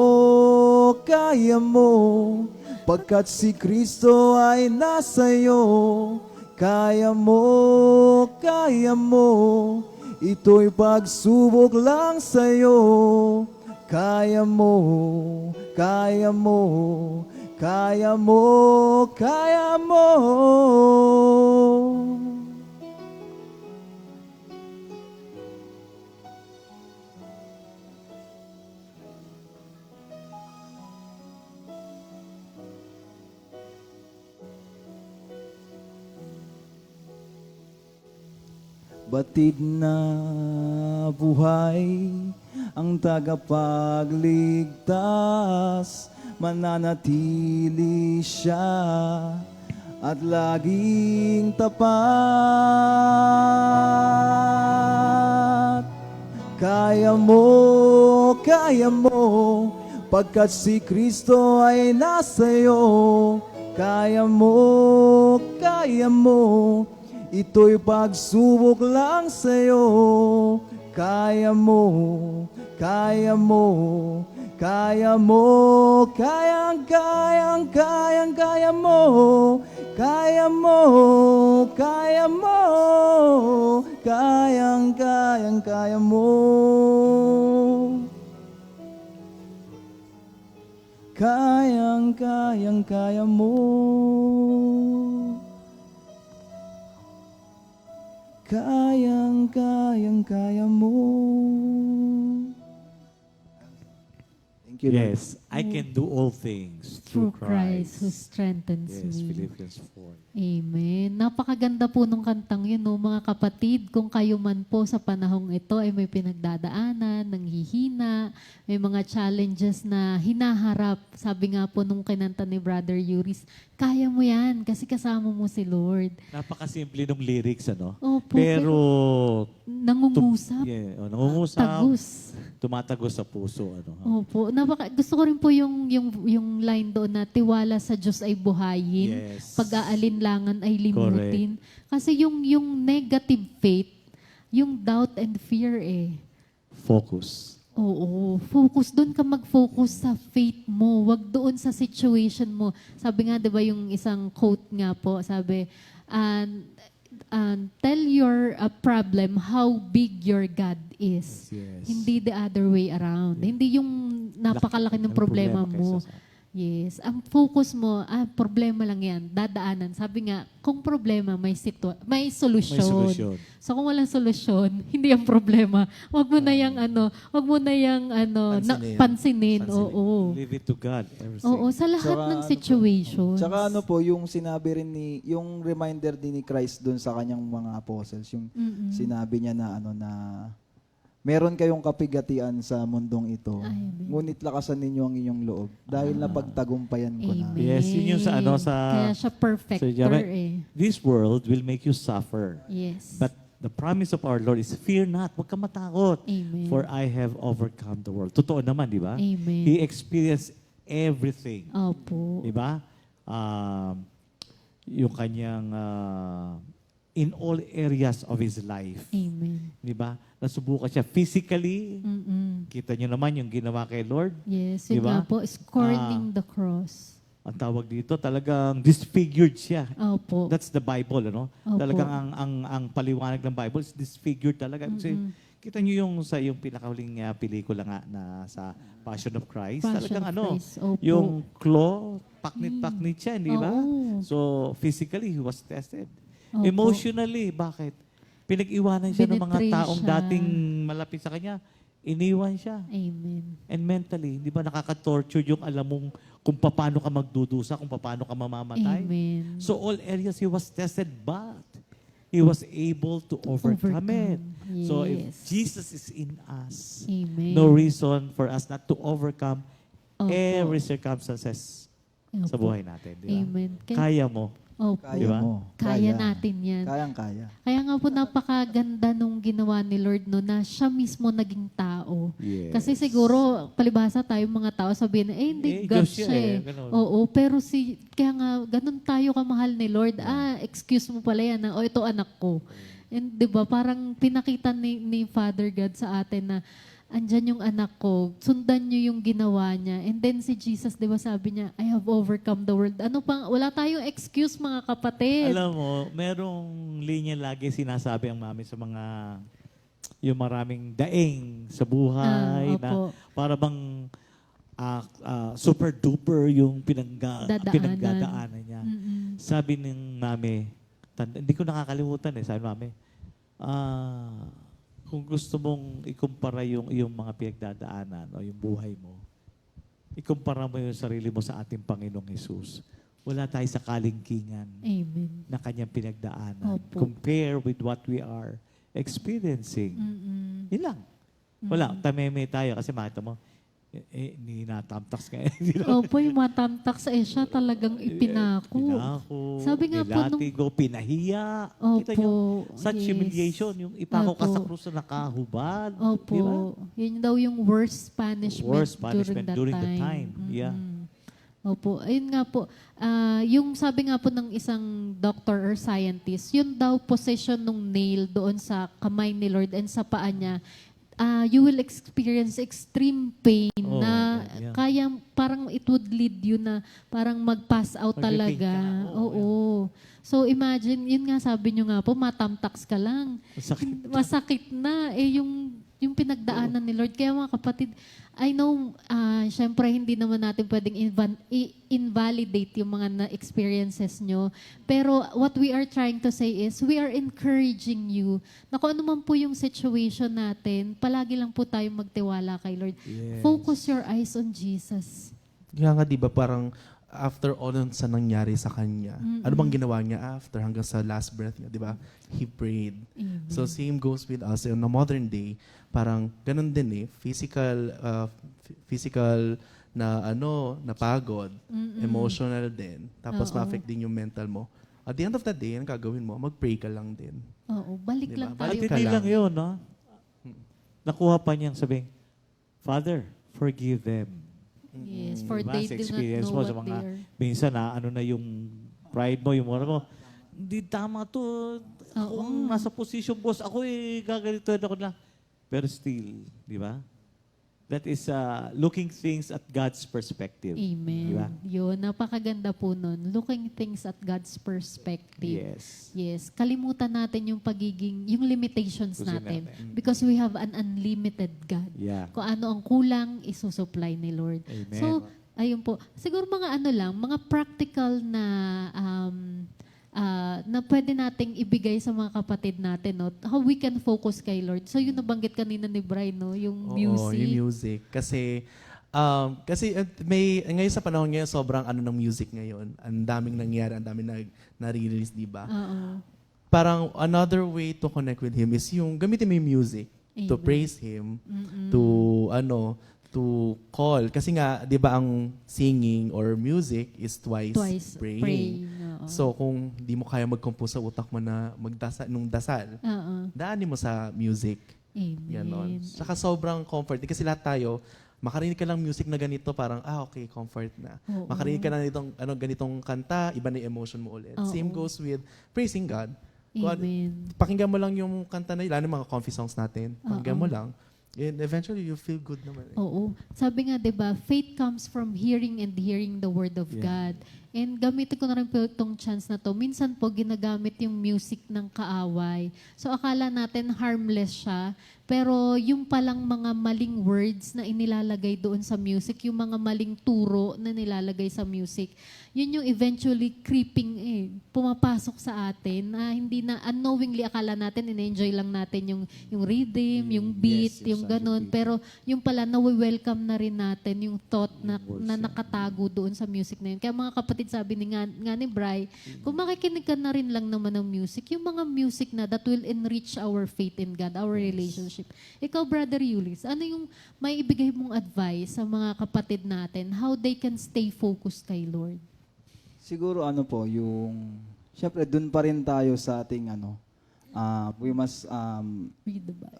pagkat si Kristo ay nasa'yo. Kaya mo, ito'y pagsubok lang sa'yo. Kaya mo, kaya mo, kaya mo, kaya mo. Batid na buhay ang tagapagligtas, mananatili siya at laging tapat. Kaya mo, pagkat si Kristo ay nasa'yo. Kaya mo, ito'y pagsubok lang sa'yo. Kaya mo, kaya mo, kaya mo, kaya mo, kaya mo, kaya mo, kaya mo. Kaya mo. Kaya mo. Thank you, Lord. Yes, I can do all things Through through Christ who Christ. strengthens Yes, me. Philippians 4. Amen. Napakaganda po nung kantang yun, no? Mga kapatid, kung kayo man po sa panahong ito ay may pinagdadaanan, nanghihina, may mga challenges na hinaharap. Sabi nga po nung kinanta ni Brother Yuris, kaya mo yan kasi kasama mo si Lord. Napakasimple ng lyrics, ano? Opo, Pero, nangungusap, nangungusap, tagus. tumatagos sa puso, ano? Opo. Gusto ko rin po yung line doon na tiwala sa Diyos ay buhayin. Yes. Pag-aalinlangan ay limutin. Kasi yung negative faith, yung doubt and fear Focus. Oo. Focus. Doon ka mag-focus sa faith mo. Wag doon sa situation mo. Sabi nga, di ba yung isang quote nga po, sabi, tell your problem how big your God is. Yes. Hindi the other way around. Hindi yung napakalaki ng problema mo. kaysa sa- Yes. Ang focus mo, problema lang yan. Dadaanan. Sabi nga, kung problema, may solusyon. May solusyon. So kung walang solusyon, hindi ang problema. Wag mo na yung pansinin. Oo. Leave it to God. Everything. Oo, sa lahat ng situations. Tsaka ano po, yung sinabi rin yung reminder din ni Christ doon sa kanyang mga apostles, yung sinabi niya na meron kayong kapigatian sa mundong ito, Amen. ngunit lakasan ninyo ang inyong loob dahil napagtagumpayan ko na. Amen. Yes, yun yung sa Kaya siya perfecter This world will make you suffer. Yes. But the promise of our Lord is, fear not, huwag ka matakot. Amen. For I have overcome the world. Totoo naman, di ba? Amen. He experienced everything. Opo. Di ba? Yung kanyang in all areas of his life. Amen. Di ba? Nasubukan siya physically. Mm-mm. Kita niyo naman yung ginawa kay Lord. Yes, Di yun ba? nga po, scorning the cross. Ang tawag dito, talagang disfigured siya. Opo. That's the Bible, ano? Opo. Talagang ang paliwanag ng Bible is disfigured talaga. Kasi, kita niyo yung sa yung pinakahuling pelikula nga na sa Passion of Christ. Passion Talagang of ano, Christ. Opo. yung claw, paknit-paknit siya, di ba? Oo. So, physically, he was tested. Opo. Emotionally, bakit? Pinag-iwanan siya ng mga Binetray taong siya. dating malapit sa kanya. Iniwan siya. Amen. And mentally, di ba nakaka-torture yung alam mong kung paano ka magdudusa, kung paano ka mamamatay. Amen. So all areas he was tested, but he was able to overcome it. So if Yes. Jesus is in us, Amen. no reason for us not to overcome Opo. every circumstances Opo. sa buhay natin. Di ba? Amen. Kaya mo. Opo. Kaya Di ba? mo. Kaya natin yan. Kayang-kaya. Kaya nga po napakaganda nung ginawa ni Lord no, na siya mismo naging tao. Yes. Kasi siguro, palibhasa tayo mga tao sabihin na, hindi, God Diyos siya siya eh. ganun. Oo, pero kaya nga, ganun tayo kamahal ni Lord. Excuse mo pala yan. Ito anak ko. And di ba, parang pinakita ni Father God sa atin na, andyan yung anak ko, sundan nyo yung ginawa niya. And then si Jesus, di ba sabi niya, I have overcome the world. Ano pang, wala tayong excuse mga kapatid. Alam mo, merong linya lagi sinasabi ang mami sa mga yung maraming daing sa buhay na opo. para bang super duper yung Dadaanan. pinagdadaanan niya. Mm-mm. Sabi ng mami, hindi ko nakakalimutan sabi ng mami, kung gusto mong ikumpara yung mga pinagdadaanan o yung buhay mo, ikumpara mo yung sarili mo sa ating Panginoong Jesus. Wala tayo sa kalingkingan Amen. na kanyang pinagdaanan. Opo. Compare with what we are experiencing. Mm-mm. Yun lang. Wala, tameme tayo kasi makita mo, ninatamtax ka. Opo, yung matamtak sa siya talagang ipinako. Pinako, Sabi nga po nung- nilatigo, pinahiya. Opo, Kita nyo, such yes. humiliation, yung ipako ka sa Opo. krus na nakahubad. Opo. Di ba? Yun daw yung worst punishment, Worst punishment during the that time. time. Yeah. Opo. Ayun nga po. Yung sabi nga po ng isang doctor or scientist, yun daw position ng nail doon sa kamay ni Lord and sa paa niya, you will experience extreme pain Oh, na yeah. kaya parang it would lead you na parang mag-pass out Mag-faint talaga. ka. Oo, Oo. So imagine, yun nga sabi nyo nga po, matamtax ka lang. Masakit. Masakit na. Yung pinagdaanan ni Lord. Kaya mga kapatid, I know, syempre hindi naman natin pwedeng invalidate yung mga na-experiences nyo. Pero what we are trying to say is, we are encouraging you na kung ano man po yung situation natin, palagi lang po tayo magtiwala kay Lord. Yes. Focus your eyes on Jesus. Kaya nga, di ba, parang after all nun sa nangyari sa kanya, ano bang ginawa niya after hanggang sa last breath niya, di ba? He prayed. Amen. So same goes with us in a modern day. Parang ganun din physical na na pagod, emotional din. Tapos Oo. ma-affect din yung mental mo. At the end of the day, ang gagawin mo, mag-pray ka lang din. Oo, balik Diba? lang At tayo. Balik ka hindi lang. lang yun, no? Nakuha pa niyang sabihin, Father, forgive them. Yes, for Diba? they Sa do not experience know mo what sa they mga, are. minsan na yung pride mo, yung moral mo, hindi tama to. Ako Oo. ang nasa position boss, ako gaganito ako na. Pero still, di ba? That is looking things at God's perspective. Amen. Diba? Yun, napakaganda po nun. Looking things at God's perspective. Yes. Yes. Kalimutan natin yung yung limitations Gusto natin. natin. Because we have an unlimited God. Yeah. Kung ano ang kulang, isusupply ni Lord. Amen. So, ayun po. Siguro mga mga practical na na pwede nating ibigay sa mga kapatid natin, no? How we can focus kay Lord. So, yun nabanggit kanina ni Brian, no? Yung music. Oo, yung music. Kasi ngayon sa panahon ngayon, sobrang ng music ngayon. Ang daming nangyari, ang daming na-release, di ba? Oo. Parang another way to connect with Him is yung gamitin mo yung music to Amen. praise Him, to call. Kasi nga, di ba ang singing or music is twice praying. Oo. So kung di mo kaya mag-compose sa utak mo na nung dasal, Oo. daanin mo sa music. Amen. Ganon. Saka sobrang comfort. Kasi lahat tayo, makarinig ka lang music na ganito, parang, okay, comfort na. Oo. Makarinig ka na ganitong kanta, iba na yung emotion mo ulit. Oo. Same goes with praising God. Kung ano- Amen. pakinggan mo lang yung kanta na lalo mga comfy songs natin. Pakinggan mo lang. And eventually, you feel good naman. Oo. Sabi nga, 'di ba, faith comes from hearing and hearing the word of God. And gamitin ko na rin po itong chance na to. Minsan po ginagamit yung music ng kaaway. So akala natin harmless siya, pero yung palang mga maling words na inilalagay doon sa music, yung mga maling turo na nilalagay sa music, yun yung eventually creeping pumapasok sa atin na hindi na unknowingly akala natin in-enjoy lang natin yung rhythm, yung beat, yung ganun. Pero yung pala nawi-welcome na rin natin yung thought na nakatago doon sa music na yun. Kaya mga kapatid, sabi nga ni Bri, kung makikinig ka na rin lang naman ng music, yung mga music na that will enrich our faith in God, our relationship. Ikaw, Brother Yulis, ano yung may ibigay mong advice sa mga kapatid natin, how they can stay focused kay Lord? Siguro syempre dun pa rin tayo sa ating we must Read the Bible.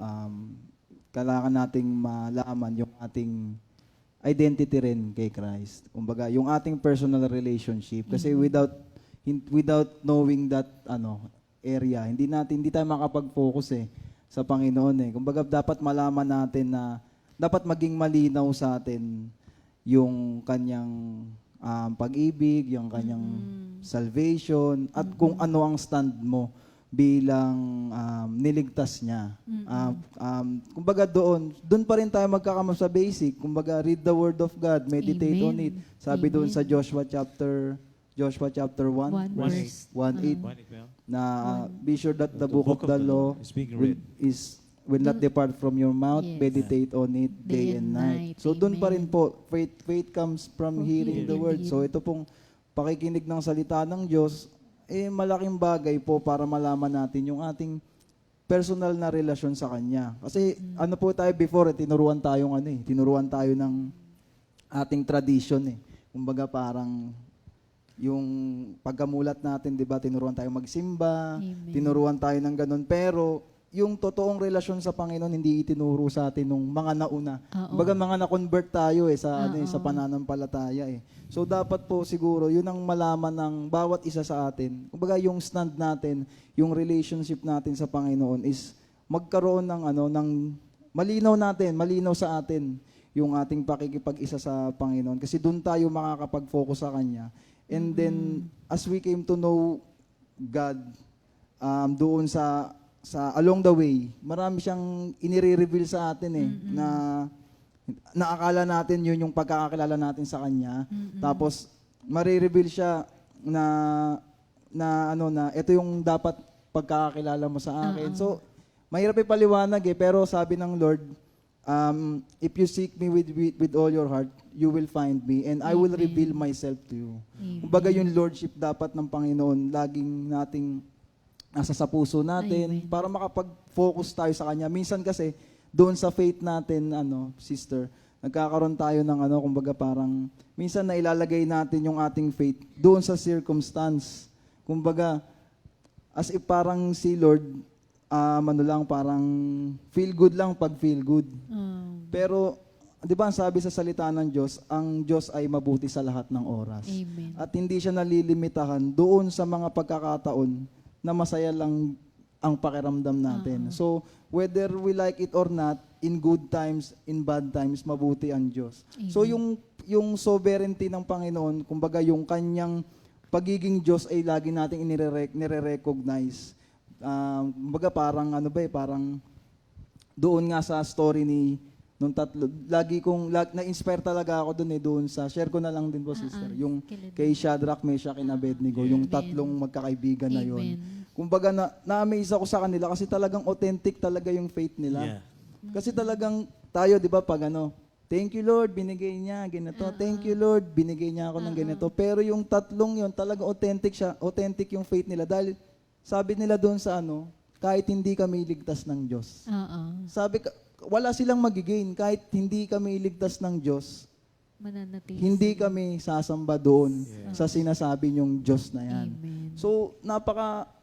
kailangan nating malaman yung ating identity rin kay Christ. Kumbaga, yung ating personal relationship. Kasi without knowing that area, hindi tayo makapag-focus sa Panginoon Kumbaga, dapat malaman natin na dapat maging malinaw sa atin yung kanyang pag-ibig, yung kanyang salvation, at kung ano ang stand mo bilang niligtas niya. Kumbaga doon pa rin tayo magkakama sa basic. Kumbaga, read the word of God, meditate on it. Sabi doon sa Joshua chapter 1, verse 1:8, na be sure that the book of the law is being read. will not depart from your mouth, Yes. meditate on it day and night. So doon pa rin po, faith comes from hearing the word. So ito pong pakikinig ng salita ng Diyos, malaking bagay po para malaman natin yung ating personal na relasyon sa Kanya. Kasi ano po tayo before, tinuruan tayo ng ating tradition Kumbaga parang yung pagkamulat natin, di ba, tinuruan tayo magsimba, Amen. tinuruan tayo ng ganun, pero yung totoong relasyon sa Panginoon hindi itinuro sa atin nung mga nauna. Oo. Kumbaga mga na-convert tayo sa pananampalataya So dapat po siguro yun ang malaman ng bawat isa sa atin. Kumbaga yung stand natin, yung relationship natin sa Panginoon is magkaroon ng malinaw sa atin yung ating pakikipag-isa sa Panginoon kasi doon tayo makakapag-focus sa Kanya. And then as we came to know God doon sa along the way, marami siyang inire-reveal sa atin na naakala natin yun yung pagkakakilala natin sa Kanya. Tapos marireveal siya na ito yung dapat pagkakakilala mo sa akin. So mahirap ipaliwanag pero sabi ng Lord, if you seek me with all your heart, you will find me and I will Amen. reveal myself to you. Amen. Kumbaga yung lordship dapat ng Panginoon laging nating nasa sa puso natin Amen. para makapag-focus tayo sa Kanya. Minsan kasi doon sa faith natin, sister, nagkakaroon tayo ng kumbaga parang minsan nailalagay natin yung ating faith doon sa circumstance. Kumbaga as if parang si Lord parang feel good lang pag feel good. Pero 'di ba ang sabi sa salita ng Diyos, ang Diyos ay mabuti sa lahat ng oras. Amen. At hindi siya nalilimitahan doon sa mga pagkakataon na masaya lang ang pakiramdam natin. So, whether we like it or not, in good times, in bad times, mabuti ang Diyos. Amen. So, yung sovereignty ng Panginoon, kumbaga yung kanyang pagiging Diyos ay lagi nating nire-recognize. Kumbaga parang parang doon nga sa story nung tatlo, na-inspire talaga ako doon sa, share ko na lang din po sister, yung kay Shadrach, Meshach, and Abednego, yung tatlong magkakaibigan na yun. Amen. Kumbaga na-amaze ako sa kanila kasi talagang authentic talaga yung faith nila. Yeah. Kasi talagang tayo, di ba, pag thank you Lord, binigay niya ganito. Thank you Lord, binigay niya ako ng ganito. Pero yung tatlong yun, talagang authentic yung faith nila. Dahil sabi nila doon sa kahit hindi kami ligtas ng Diyos. Sabi, wala silang magigain kahit hindi kami iligtas ng Diyos. Mananatili Hindi sila. kami sasamba doon sa sinasabi niyong Diyos na yan. Amen. So,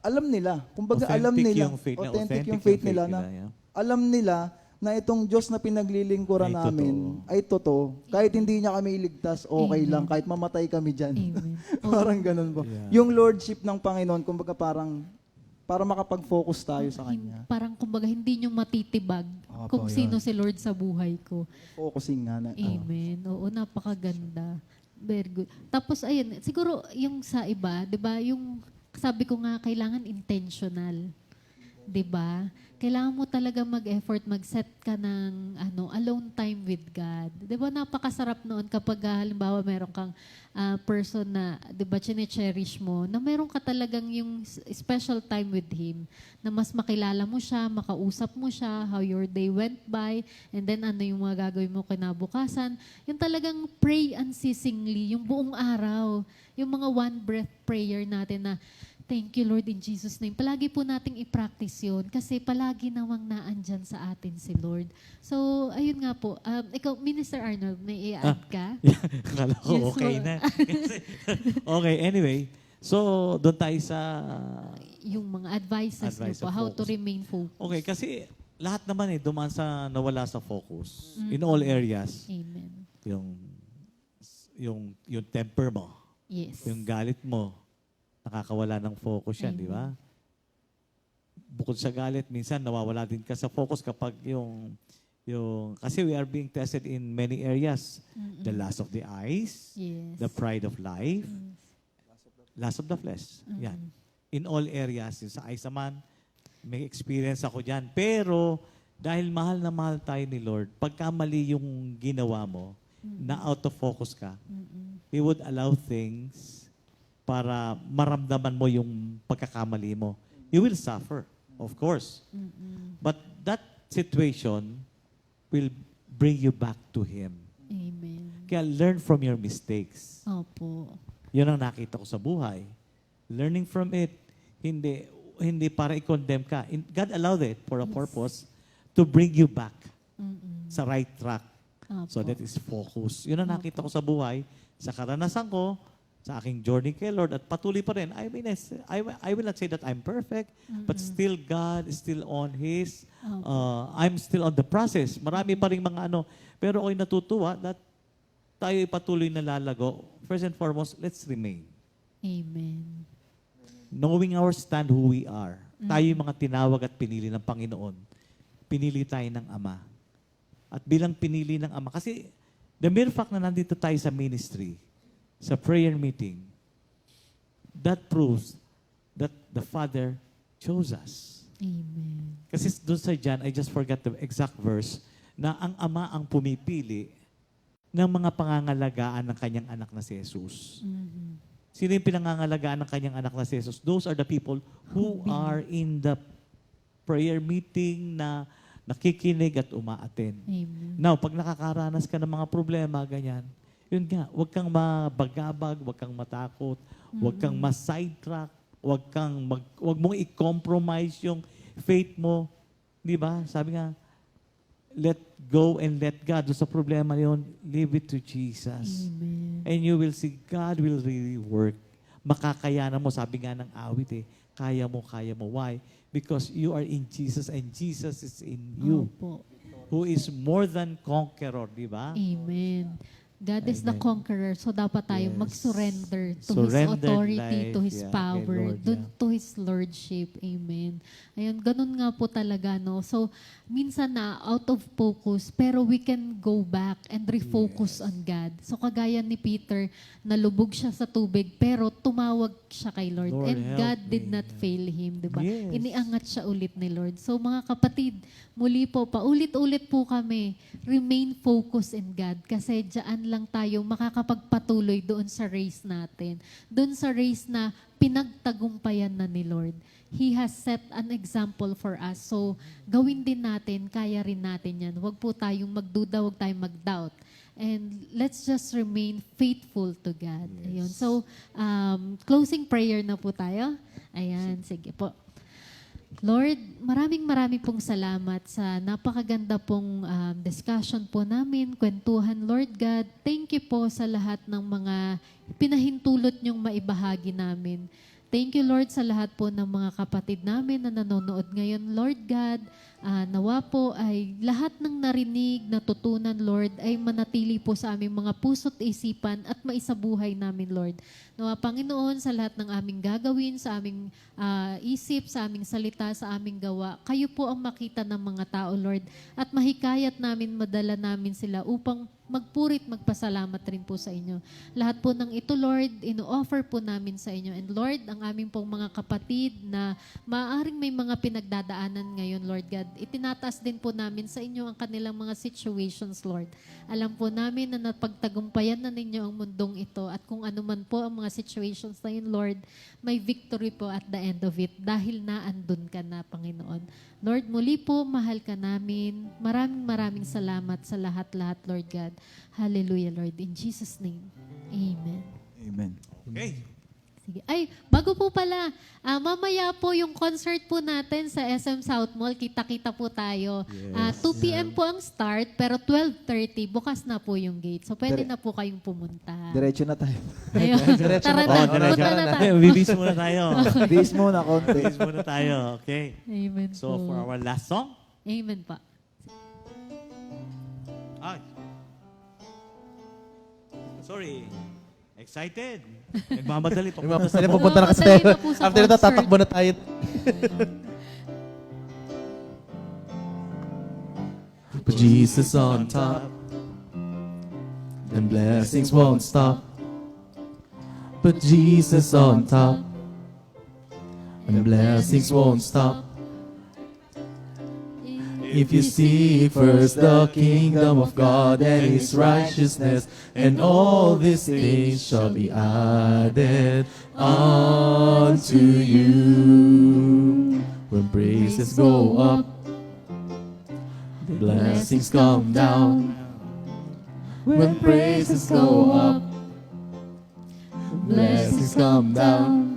alam nila. Kumbaga, Authentic alam nila. yung faith nila. Authentic yung faith nila na yeah. alam nila na itong Diyos na pinaglilingkuran Ay namin ay totoo. Kahit hindi niya kami iligtas, okay lang. Kahit mamatay kami dyan. Amen. Parang ganun po. Yeah. Yung lordship ng Panginoon, kumbaga parang para makapag-focus tayo sa Kanya. Parang kumbaga hindi nyo matitibag Opo, kung sino yun. si Lord sa buhay ko. Focusing nga na. Amen. Oo, napakaganda. Very good. Tapos ayun, siguro yung sa iba, 'di ba, yung sabi ko nga kailangan intentional. 'Di ba? Kailangan mo talaga mag-effort, mag-set ka ng alone time with God. 'Di ba napakasarap noon kapag halimbawa meron kang person na 'di ba chine-cherish mo, na meron ka talagang yung special time with him, na mas makilala mo siya, makausap mo siya, how your day went by, and then ano yung mga gagawin mo kinabukasan. Yung talagang pray unceasingly, yung buong araw, yung mga one breath prayer natin na thank you, Lord, in Jesus' name. Palagi po nating i-practice yun kasi palagi namang naandyan sa atin si Lord. So, ayun nga po. Ikaw, Minister Arnold, may i-add ka? Akala ko Yes, okay well, na. Okay, anyway. So, doon tayo sa... Yung mga advices Advice niyo po, of how to focus. remain focused. Okay, kasi lahat naman dumaan sa nawala sa focus. In all areas. Amen. Yung temper mo, Yes. yung galit mo, nakakawala ng focus yan, di ba? Bukod sa galit, minsan nawawala din ka sa focus kapag kasi we are being tested in many areas. The lust of the eyes, Yes. the pride of life, lust of the flesh. Yan. In all areas, yung sa eyes naman, may experience ako dyan. Pero, dahil mahal na mahal tayo ni Lord, pagka mali yung ginawa mo, na out of focus ka, He would allow things para maramdaman mo yung pagkakamali mo. You will suffer, of course. But that situation will bring you back to Him. Amen. Kaya learn from your mistakes. Opo. Yun ang nakita ko sa buhay. Learning from it, hindi para i-condemn ka. God allowed it for a purpose to bring you back sa right track. Opo. So that is focus. Yun ang nakita ko sa buhay, sa karanasan ko, sa aking journey kay Lord, at patuloy pa rin. I will not say that I'm perfect, but still God is still on His, I'm still on the process. Marami pa rin mga pero ako'y natutuwa that tayo patuloy na lalago. First and foremost, let's remain. Amen. Knowing our stand who we are. Tayo yung mga tinawag at pinili ng Panginoon. Pinili tayo ng Ama. At bilang pinili ng Ama, kasi the mere fact na nandito tayo sa ministry, sa prayer meeting, that proves that the Father chose us. Amen. Kasi doon sa John, I just forgot the exact verse, na ang Ama ang pumipili ng mga pangangalagaan ng kanyang anak na si Jesus. Sino yung pinangangalagaan ng kanyang anak na si Jesus? Those are the people who are in the prayer meeting na nakikinig at umaattend. Amen. Now, pag nakakaranas ka ng mga problema, ganyan, yun nga, huwag kang mabagabag, huwag kang matakot, huwag kang ma-sidetrack, huwag mong i-compromise yung faith mo. Di ba? Sabi nga, let go and let God. Doon sa problema yun, leave it to Jesus. Amen. And you will see God will really work. Makakayanan mo, sabi nga ng awit kaya mo. Why? Because you are in Jesus and Jesus is in you. Opo. Who is more than conqueror, di ba? Amen. God is the Amen. conqueror, so dapat tayo Yes. mag-surrender to His Surrendered authority, life, to His yeah, kay power, Lord, to His lordship. Amen. Ayun, ganun nga po talaga, no? So, minsan na out of focus, pero we can go back and refocus on God. So, kagaya ni Peter, nalubog siya sa tubig, pero tumawag siya kay Lord. Lord, And help God did me. not fail him, di ba? Yes. Iniangat siya ulit ni Lord. So, mga kapatid, muli po, paulit-ulit po kami, remain focused in God kasi diyan lang tayo makakapagpatuloy doon sa race natin. Doon sa race na pinagtagumpayan na ni Lord. He has set an example for us. So, gawin din natin, kaya rin natin yan. Huwag po tayong magduda, huwag tayong mag-doubt. And let's just remain faithful to God. Ayun. So, closing prayer na po tayo. Ayan, sige po. Lord, maraming pong salamat sa napakaganda pong discussion po namin, kwentuhan, Lord God. Thank you po sa lahat ng mga pinahintulot niyong maibahagi namin. Thank you, Lord, sa lahat po ng mga kapatid namin na nanonood ngayon, Lord God. Nawa po ay lahat ng narinig, natutunan, Lord, ay manatili po sa aming mga puso't isipan at maisabuhay namin, Lord. Nawa, Panginoon, sa lahat ng aming gagawin, sa aming isip, sa aming salita, sa aming gawa, kayo po ang makita ng mga tao, Lord, at mahikayat namin, madala namin sila upang magpurit, magpasalamat rin po sa inyo. Lahat po ng ito, Lord, ino-offer po namin sa inyo. And Lord, ang aming pong mga kapatid na maaaring may mga pinagdadaanan ngayon, Lord God, itinataas din po namin sa inyo ang kanilang mga situations, Lord. Alam po namin na napagtagumpayan na ninyo ang mundong ito at kung ano man po ang mga situations na yun, Lord, may victory po at the end of it dahil naandun ka na, Panginoon. Lord, muli po, mahal ka namin. Maraming salamat sa lahat-lahat, Lord God. Hallelujah, Lord. In Jesus' name, Amen. Amen. Okay. Sige. Ay, bago po pala, mamaya po yung concert po natin sa SM South Mall, kita-kita po tayo. 2 p.m. po ang start, pero 12:30, bukas na po yung gate. So, pwede na po kayong pumunta. Diretso na tayo. Ayun. Tara na, punta na tayo. Bibis muna tayo. Base muna konti. Bibis muna tayo. Okay. Amen So, po. for our last song, Amen pa. ay. Sorry. Excited. Nagmamadali. Magpapasali, pupunta na kasi. Madali na po sa After nito, concert. tatakbo na tayo. Put Jesus on top, and blessings won't stop. Put Jesus on top, and blessings won't stop. If you seek first the kingdom of God and His righteousness, and all these things shall be added unto you. When praises go up, blessings come down. When praises go up, blessings come down.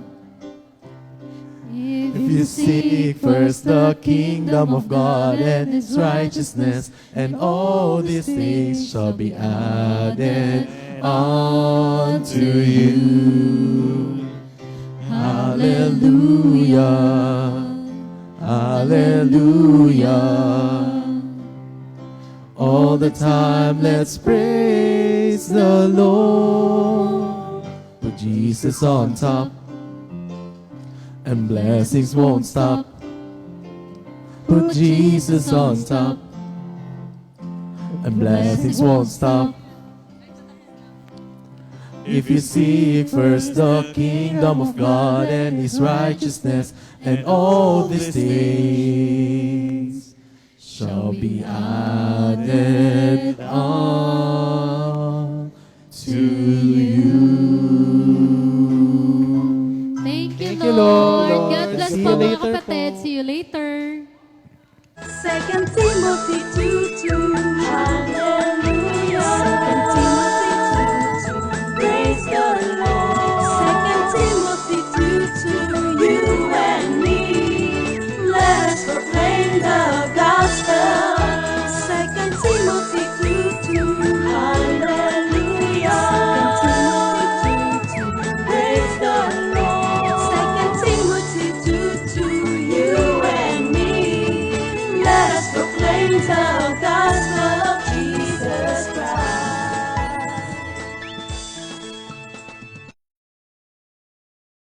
If you seek first the kingdom of God and His righteousness, and all these things shall be added unto you. Hallelujah, hallelujah. All the time let's praise the Lord. Put Jesus on top, and blessings won't stop. Put Jesus on top, and blessings won't stop. If you seek first the kingdom of God and His righteousness, and all these things shall be added on to you. Thank you, Thank you, Lord. Lord. God bless See po you mga later kapatid. po. See you later. 2 Timothy 2:2.